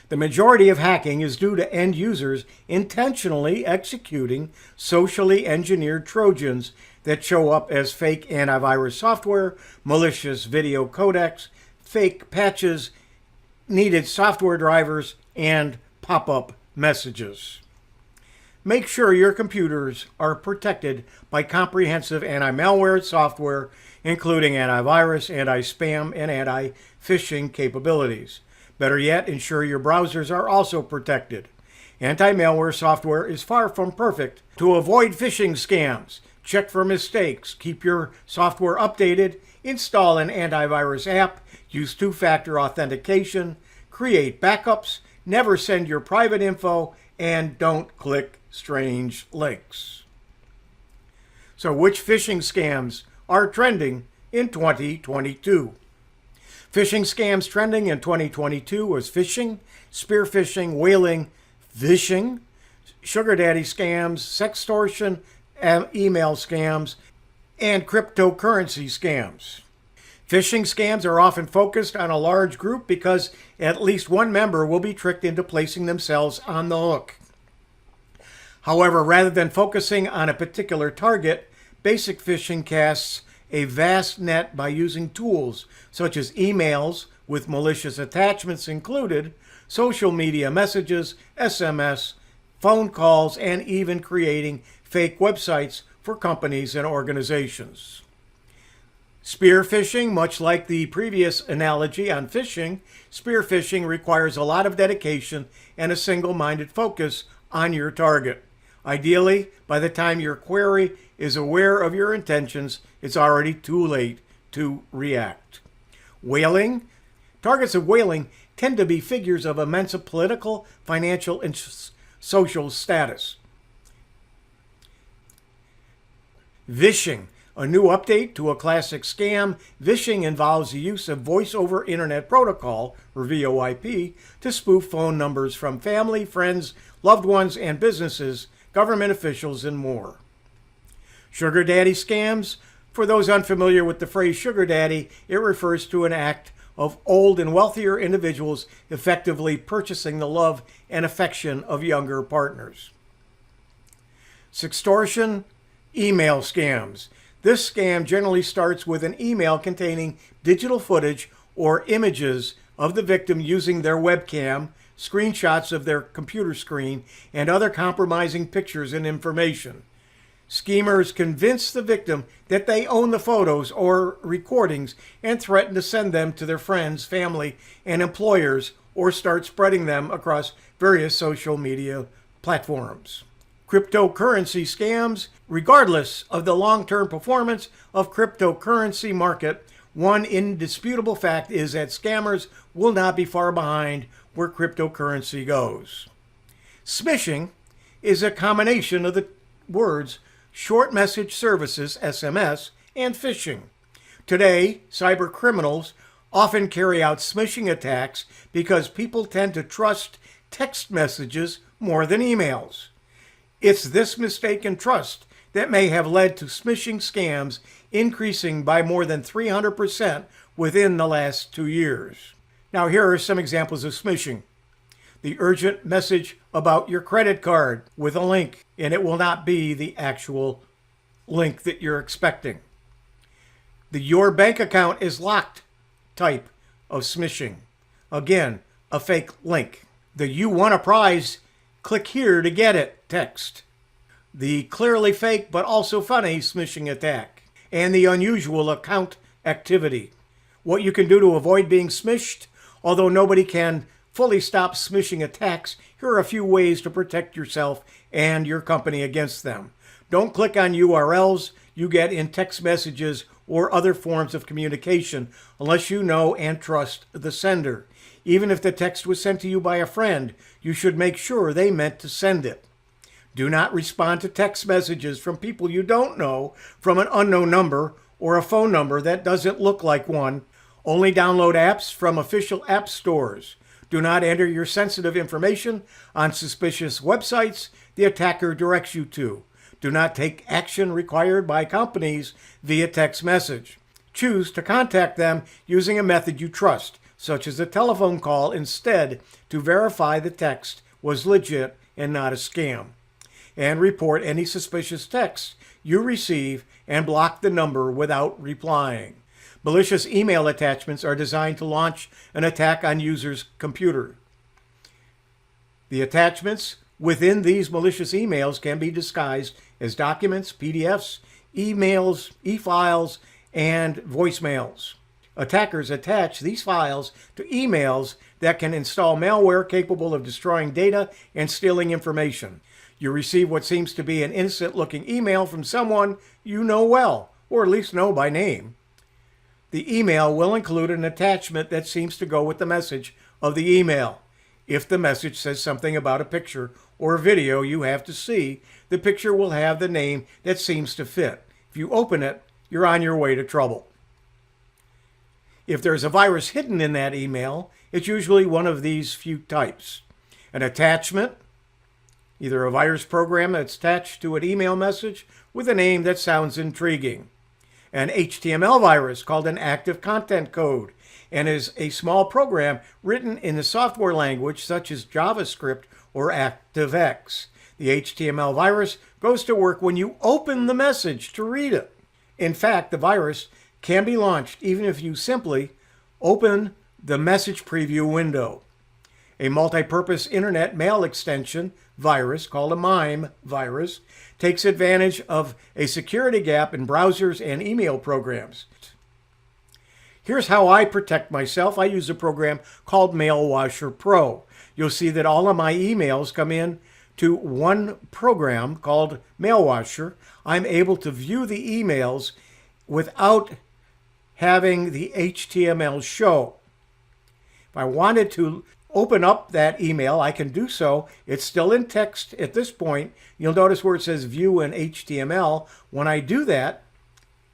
The majority of hacking is due to end users intentionally executing socially engineered Trojans that show up as fake antivirus software, malicious video codecs, fake patches, needed software drivers, and pop-up messages. Make sure your computers are protected by comprehensive anti-malware software, including antivirus, anti-spam, and anti-phishing capabilities. Better yet, ensure your browsers are also protected. Anti-malware software is far from perfect. To avoid phishing scams, check for mistakes, keep your software updated, install an antivirus app, use two-factor authentication, create backups, never send your private info, and don't click strange links. So which phishing scams are trending in 2022? Phishing scams trending in 2022 was phishing, spear phishing, whaling, vishing, sugar daddy scams, sextortion, email scams, and cryptocurrency scams. Phishing scams are often focused on a large group because at least one member will be tricked into placing themselves on the hook. However, rather than focusing on a particular target, basic phishing casts a vast net by using tools such as emails with malicious attachments included, social media messages, SMS, phone calls, and even creating fake websites for companies and organizations. Spear phishing, much like the previous analogy on phishing, spear phishing requires a lot of dedication and a single-minded focus on your target. Ideally, by the time your query is aware of your intentions, it's already too late to react. Whaling. Targets of whaling tend to be figures of immense political, financial, and social status. Vishing. A new update to a classic scam, vishing involves the use of Voice over Internet Protocol, or VoIP, to spoof phone numbers from family, friends, loved ones, and businesses, government officials, and more. Sugar daddy scams. For those unfamiliar with the phrase sugar daddy, it refers to an act of old and wealthier individuals effectively purchasing the love and affection of younger partners. Sextortion, email scams. This scam generally starts with an email containing digital footage or images of the victim using their webcam, screenshots of their computer screen, and other compromising pictures and information. Schemers convince the victim that they own the photos or recordings and threaten to send them to their friends, family, and employers, or start spreading them across various social media platforms. Cryptocurrency scams. Regardless of the long-term performance of cryptocurrency market, one indisputable fact is that scammers will not be far behind where cryptocurrency goes. Smishing is a combination of the words short message services, SMS, and phishing. Today, cyber criminals often carry out smishing attacks because people tend to trust text messages more than emails. It's this mistaken trust that may have led to smishing scams increasing by more than 300% within the last 2 years. Now, here are some examples of smishing. The urgent message about your credit card with a link, and it will not be the actual link that you're expecting. The your bank account is locked type of smishing. Again, a fake link. The you won a prize, click here to get it text. The clearly fake but also funny smishing attack. And the unusual account activity. What you can do to avoid being smished. Although nobody can fully stop smishing attacks, here are a few ways to protect yourself and your company against them. Don't click on URLs you get in text messages or other forms of communication unless you know and trust the sender. Even if the text was sent to you by a friend, you should make sure they meant to send it. Do not respond to text messages from people you don't know from an unknown number or a phone number that doesn't look like one. Only download apps from official app stores. Do not enter your sensitive information on suspicious websites the attacker directs you to. Do not take action required by companies via text message. Choose to contact them using a method you trust, such as a telephone call instead, to verify the text was legit and not a scam. And report any suspicious text you receive and block the number without replying. Malicious email attachments are designed to launch an attack on users' computer. The attachments within these malicious emails can be disguised as documents, PDFs, emails, e-files, and voicemails. Attackers attach these files to emails that can install malware capable of destroying data and stealing information. You receive what seems to be an innocent-looking email from someone you know well, or at least know by name. The email will include an attachment that seems to go with the message of the email. If the message says something about a picture or a video you have to see, the picture will have the name that seems to fit. If you open it, you're on your way to trouble. If there's a virus hidden in that email, it's usually one of these few types. An attachment, either a virus program that's attached to an email message with a name that sounds intriguing. An HTML virus called an active content code, and is a small program written in a software language such as JavaScript or ActiveX. The HTML virus goes to work when you open the message to read it. In fact, the virus can be launched even if you simply open the message preview window. A multi-purpose internet mail extension virus called a MIME virus takes advantage of a security gap in browsers and email programs. Here's how I protect myself. I use a program called Mailwasher Pro. You'll see that all of my emails come in to one program called Mailwasher. I'm able to view the emails without having the HTML show. If I wanted to open up that email, I can do so. It's still in text at this point. You'll notice where it says view in HTML. When I do that,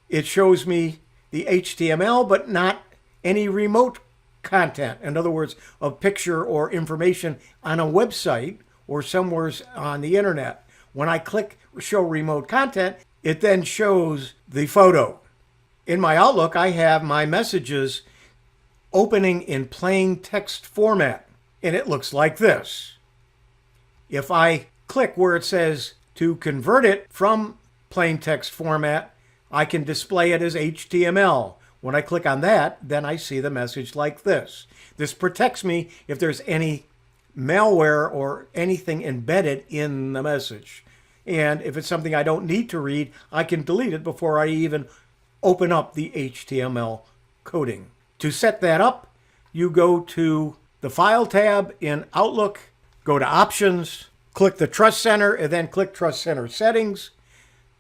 it shows me the HTML, but not any remote content. In other words, a picture or information on a website or somewhere on the internet. When I click show remote content, it then shows the photo. In my Outlook, I have my messages opening in plain text format, and it looks like this. If I click where it says To convert it from plain text format, I can display it as HTML. When I click on that, then I see the message like this. This protects me if there's any malware or anything embedded in the message. And if it's something I don't need to read, I can delete it before I even open up the HTML coding. To set that up, you go to the File tab in Outlook, go to Options, click the Trust Center, and then click Trust Center Settings,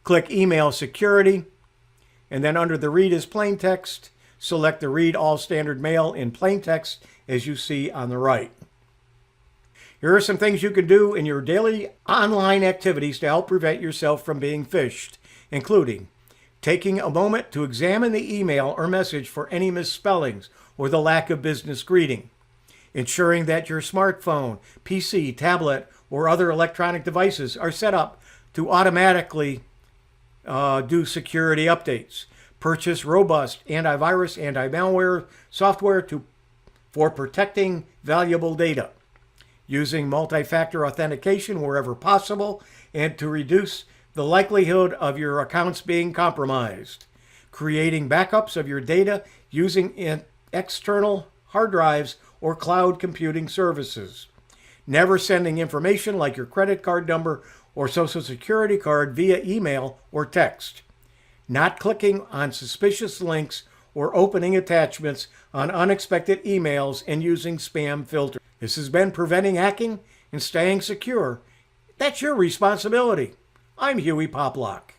click Email Security, and then under the Read as Plain Text, select the Read All Standard Mail in Plain Text as you see on the right. Here are some things you can do in your daily online activities to help prevent yourself from being phished, including taking a moment to examine the email or message for any misspellings or the lack of business greeting, ensuring that your smartphone, PC, tablet, or other electronic devices are set up to automatically do security updates, purchase robust antivirus, anti-malware software for protecting valuable data, using multi-factor authentication wherever possible, and to reduce the likelihood of your accounts being compromised, creating backups of your data using external hard drives or cloud computing services, never sending information like your credit card number or social security card via email or text, not clicking on suspicious links or opening attachments on unexpected emails, and using spam filters. This has been Preventing Hacking and Staying Secure. That's your responsibility. I'm Hewie Poplock.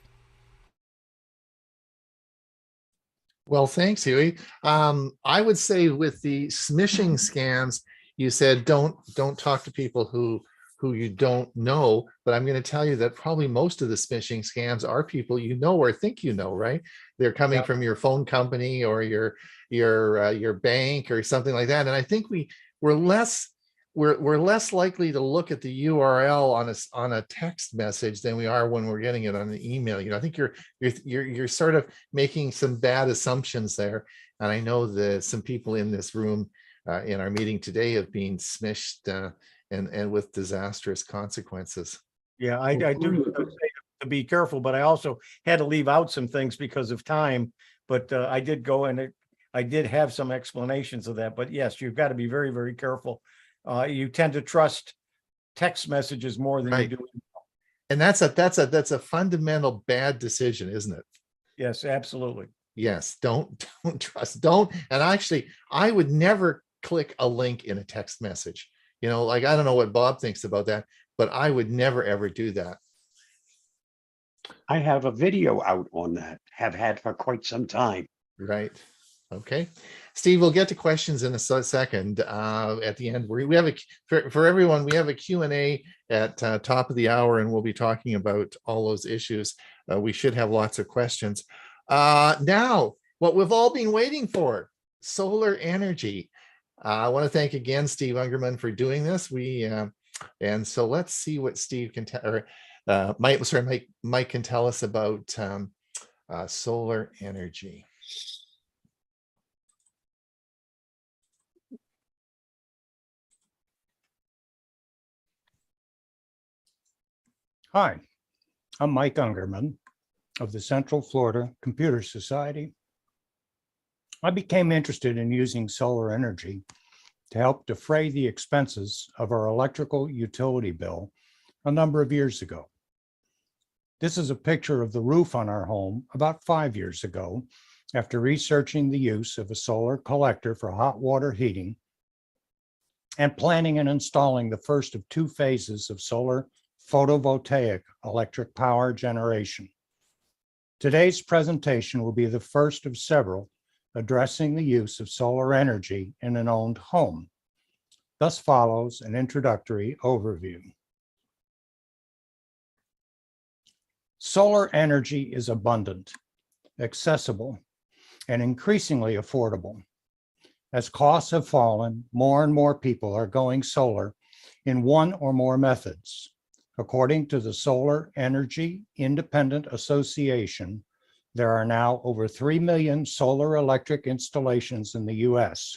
Well, thanks, Huey. I would say with the smishing scams, you said don't talk to people who you don't know, but I'm going to tell you that probably most of the smishing scams are people you know or think you know, right? They're coming from your phone company or your bank or something like that. And I think we're less likely to look at the URL on a text message than we are when we're getting it on an email. I think you're sort of making some bad assumptions there. And I know that some people in this room in our meeting today have been smished and with disastrous consequences. Yeah, I do say to be careful, but I also had to leave out some things because of time. But I did go and I did have some explanations of that. But yes, you've got to be very, very careful. You tend to trust text messages more than you do. And that's a fundamental bad decision, isn't it? Yes, absolutely. Yes, don't trust. And actually, I would never click a link in a text message. Like, I don't know what Bob thinks about that, but I would never, ever do that. I have a video out on that, have had for quite some time. Right. Okay. Steve, we'll get to questions in a second. At the end, we have for everyone, we have a Q&A at top of the hour, and we'll be talking about all those issues. We should have lots of questions. Now, what we've all been waiting for, solar energy. I want to thank again Steve Ungerman for doing this. And so let's see what Steve can tell, or Mike can tell us about solar energy. Hi, I'm Mike Ungerman of the Central Florida Computer Society. I became interested in using solar energy to help defray the expenses of our electrical utility bill a number of years ago. This is a picture of the roof on our home about 5 years ago, after researching the use of a solar collector for hot water heating and planning and installing the first of 2 phases of solar photovoltaic electric power generation. Today's presentation will be the first of several addressing the use of solar energy in an owned home. Thus follows an introductory overview. Solar energy is abundant, accessible, and increasingly affordable. As costs have fallen, more and more people are going solar in one or more methods. According to the Solar Energy Independent Association, there are now over 3 million solar electric installations in the US,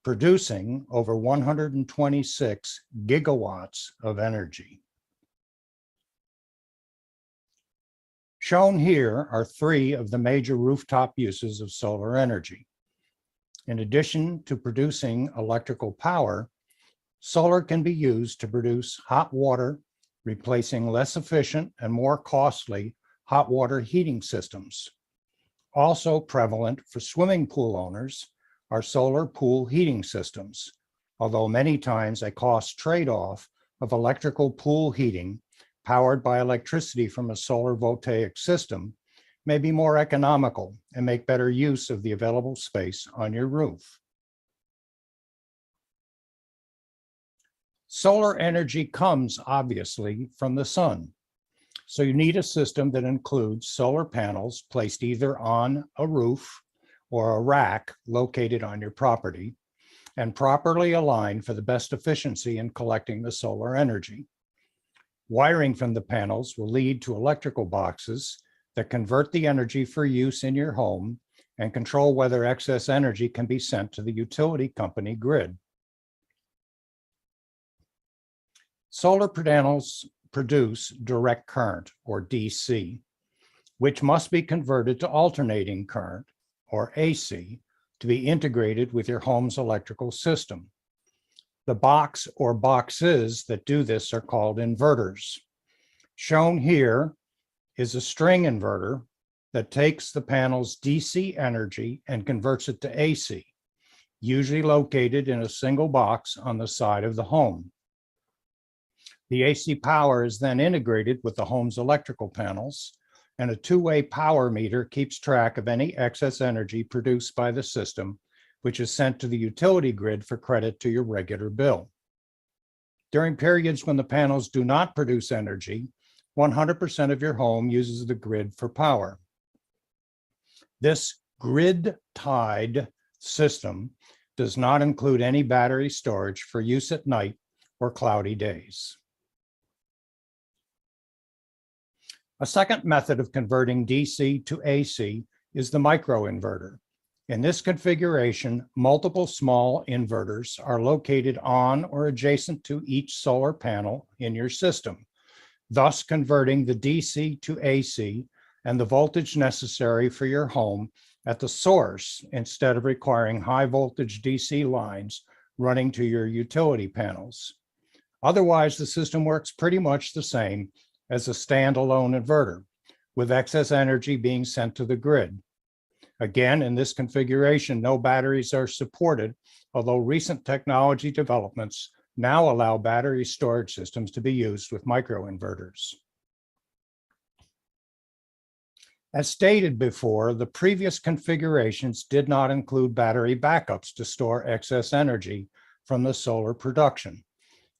producing over 126 gigawatts of energy. Shown here are 3 of the major rooftop uses of solar energy. In addition to producing electrical power, solar can be used to produce hot water, replacing less efficient and more costly hot water heating systems. Also prevalent for swimming pool owners are solar pool heating systems, although many times a cost trade-off of electrical pool heating powered by electricity from a solar voltaic system may be more economical and make better use of the available space on your roof. Solar energy comes obviously from the sun. So you need a system that includes solar panels placed either on a roof or a rack located on your property and properly aligned for the best efficiency in collecting the solar energy. Wiring from the panels will lead to electrical boxes that convert the energy for use in your home and control whether excess energy can be sent to the utility company grid. Solar panels produce direct current, or DC, which must be converted to alternating current, or AC, to be integrated with your home's electrical system. The box or boxes that do this are called inverters. Shown here is a string inverter that takes the panel's DC energy and converts it to AC, usually located in a single box on the side of the home. The AC power is then integrated with the home's electrical panels, and a two-way power meter keeps track of any excess energy produced by the system, which is sent to the utility grid for credit to your regular bill. During periods when the panels do not produce energy, 100% of your home uses the grid for power. This grid-tied system does not include any battery storage for use at night or cloudy days. A second method of converting DC to AC is the microinverter. In this configuration, multiple small inverters are located on or adjacent to each solar panel in your system, thus converting the DC to AC and the voltage necessary for your home at the source instead of requiring high voltage DC lines running to your utility panels. Otherwise, the system works pretty much the same as a standalone inverter, with excess energy being sent to the grid. Again, in this configuration, no batteries are supported, although recent technology developments now allow battery storage systems to be used with microinverters. As stated before, the previous configurations did not include battery backups to store excess energy from the solar production,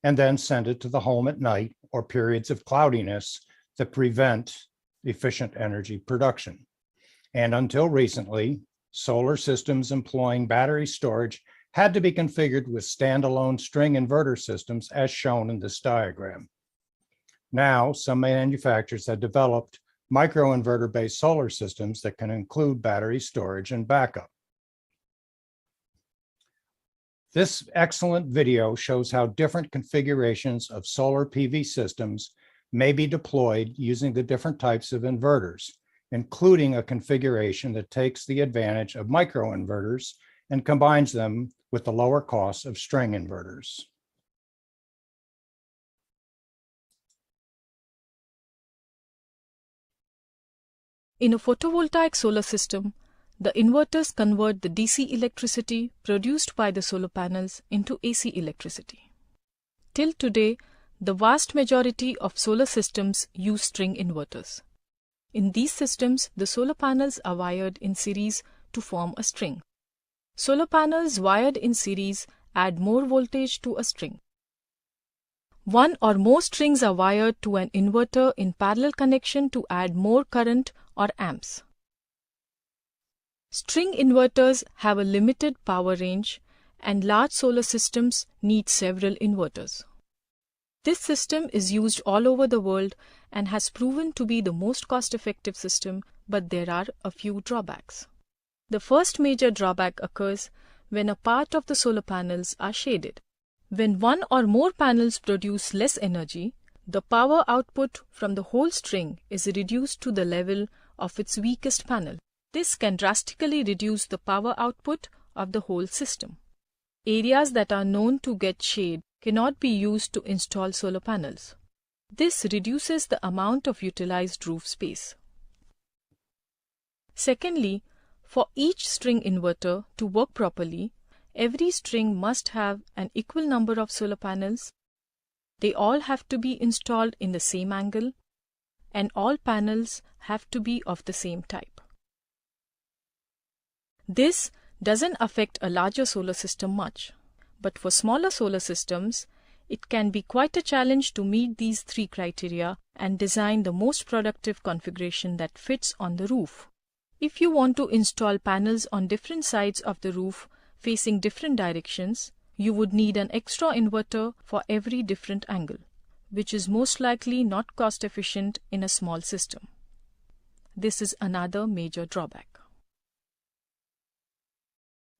and then send it to the home at night or periods of cloudiness that prevent efficient energy production. And until recently, solar systems employing battery storage had to be configured with standalone string inverter systems as shown in this diagram. Now, some manufacturers have developed microinverter-based solar systems that can include battery storage and backup. This excellent video shows how different configurations of solar PV systems may be deployed using the different types of inverters, including a configuration that takes the advantage of microinverters and combines them with the lower costs of string inverters. In a photovoltaic solar system, the inverters convert the DC electricity produced by the solar panels into AC electricity. Till today, the vast majority of solar systems use string inverters. In these systems, the solar panels are wired in series to form a string. Solar panels wired in series add more voltage to a string. One or more strings are wired to an inverter in parallel connection to add more current or amps. String inverters have a limited power range, and large solar systems need several inverters. This system is used all over the world and has proven to be the most cost-effective system, but there are a few drawbacks. The first major drawback occurs when a part of the solar panels are shaded. When one or more panels produce less energy, the power output from the whole string is reduced to the level of its weakest panel. This can drastically reduce the power output of the whole system. Areas that are known to get shade cannot be used to install solar panels. This reduces the amount of utilized roof space. Secondly, for each string inverter to work properly, every string must have an equal number of solar panels. They all have to be installed in the same angle, and all panels have to be of the same type. This doesn't affect a larger solar system much, but for smaller solar systems, it can be quite a challenge to meet these three criteria and design the most productive configuration that fits on the roof. If you want to install panels on different sides of the roof facing different directions, you would need an extra inverter for every different angle, which is most likely not cost efficient in a small system. This is another major drawback.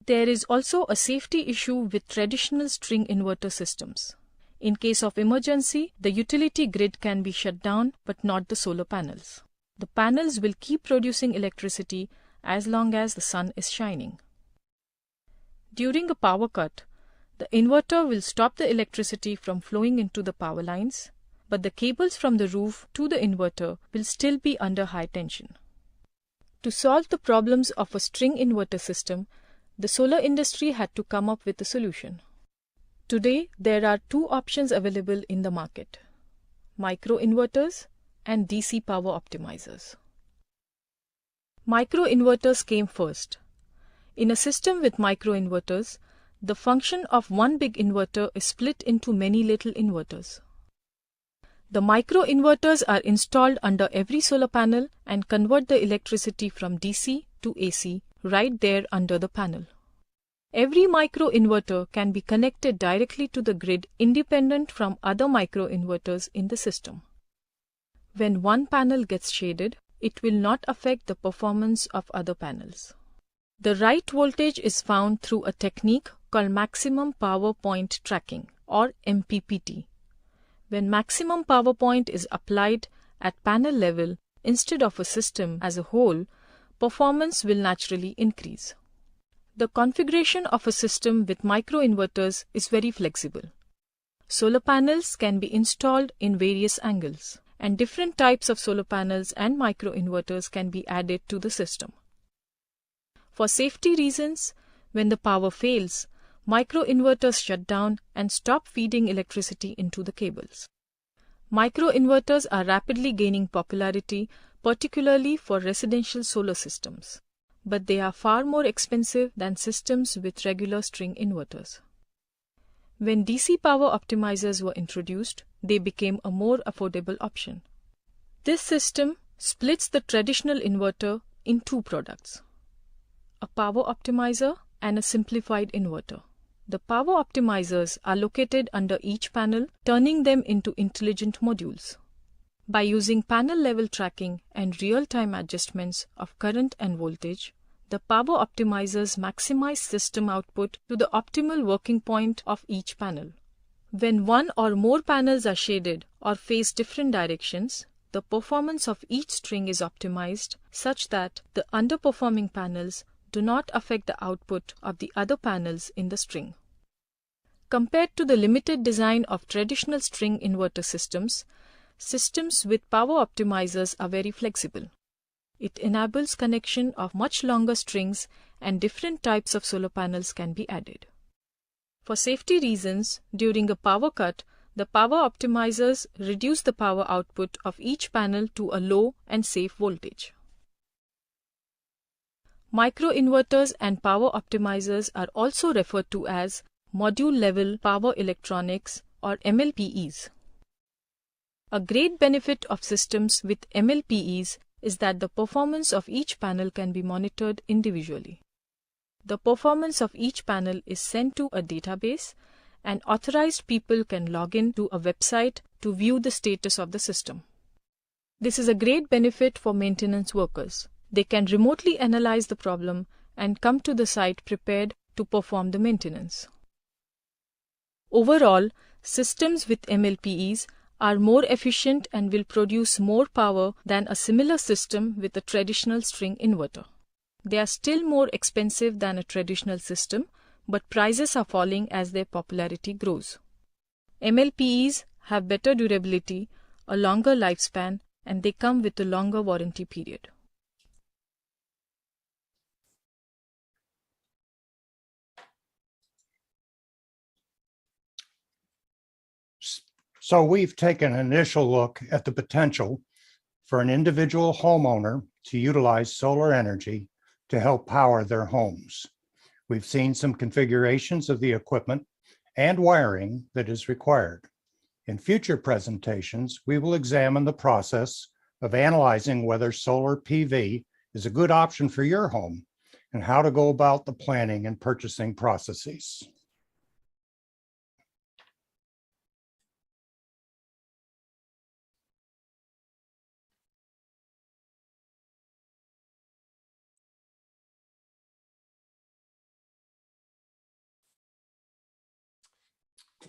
There is also a safety issue with traditional string inverter systems. In case of emergency, the utility grid can be shut down, but not the solar panels. The panels will keep producing electricity as long as the sun is shining. During a power cut, the inverter will stop the electricity from flowing into the power lines, but the cables from the roof to the inverter will still be under high tension. To solve the problems of a string inverter system, the solar industry had to come up with a solution. Today, there are two options available in the market: microinverters and DC power optimizers. Microinverters came first. In a system with microinverters, the function of one big inverter is split into many little inverters. The microinverters are installed under every solar panel and convert the electricity from DC to AC right there under the panel. Every microinverter can be connected directly to the grid independent from other microinverters in the system. When one panel gets shaded, it will not affect the performance of other panels. The right voltage is found through a technique called maximum power point tracking, or MPPT. When maximum power point is applied at panel level instead of a system as a whole, performance will naturally increase. The configuration of a system with microinverters is very flexible. Solar panels can be installed in various angles, and different types of solar panels and microinverters can be added to the system. For safety reasons, when the power fails, microinverters shut down and stop feeding electricity into the cables. Microinverters are rapidly gaining popularity, particularly for residential solar systems, but they are far more expensive than systems with regular string inverters. When DC power optimizers were introduced, they became a more affordable option. This system splits the traditional inverter in two products: a power optimizer and a simplified inverter. The power optimizers are located under each panel, turning them into intelligent modules. By using panel-level tracking and real-time adjustments of current and voltage, the power optimizers maximize system output to the optimal working point of each panel. When one or more panels are shaded or face different directions, the performance of each string is optimized such that the underperforming panels do not affect the output of the other panels in the string. Compared to the limited design of traditional string inverter systems, systems with power optimizers are very flexible. It enables connection of much longer strings, and different types of solar panels can be added. For safety reasons, during a power cut, the power optimizers reduce the power output of each panel to a low and safe voltage. Microinverters and power optimizers are also referred to as module-level power electronics, or MLPEs. A great benefit of systems with MLPEs is that the performance of each panel can be monitored individually. The performance of each panel is sent to a database, and authorized people can log in to a website to view the status of the system. This is a great benefit for maintenance workers. They can remotely analyze the problem and come to the site prepared to perform the maintenance. Overall, systems with MLPEs are more efficient and will produce more power than a similar system with a traditional string inverter. They are still more expensive than a traditional system, but prices are falling as their popularity grows. MLPEs have better durability, a longer lifespan, and they come with a longer warranty period. So we've taken an initial look at the potential for an individual homeowner to utilize solar energy to help power their homes. We've seen some configurations of the equipment and wiring that is required. In future presentations, we will examine the process of analyzing whether solar PV is a good option for your home and how to go about the planning and purchasing processes.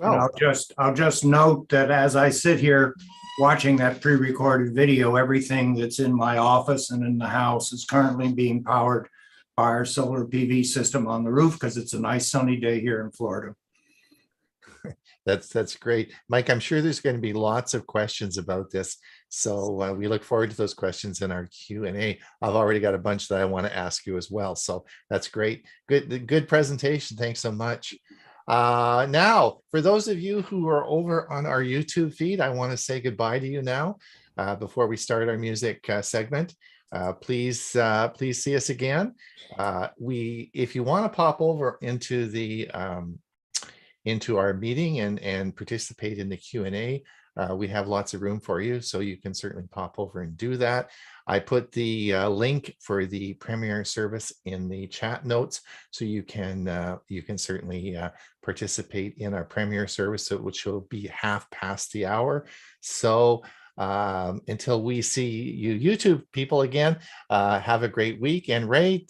And I'll just note that as I sit here watching that pre-recorded video, everything that's in my office and in the house is currently being powered by our solar PV system on the roof because it's a nice sunny day here in Florida. That's great. Mike, I'm sure there's going to be lots of questions about this. So we look forward to those questions in our Q&A. I've already got a bunch that I want to ask you as well. So that's great. Good presentation. Thanks so much. Now, for those of you who are over on our YouTube feed, I want to say goodbye to you now before we start our music segment. Please see us again. If you want to pop over into the into our meeting and participate in the Q&A, we have lots of room for you, so you can certainly pop over and do that. I put the link for the Premier service in the chat notes, so you can certainly participate in our Premier service, which will be 1/2 the hour. So until we see you YouTube people again, have a great week. And Ray,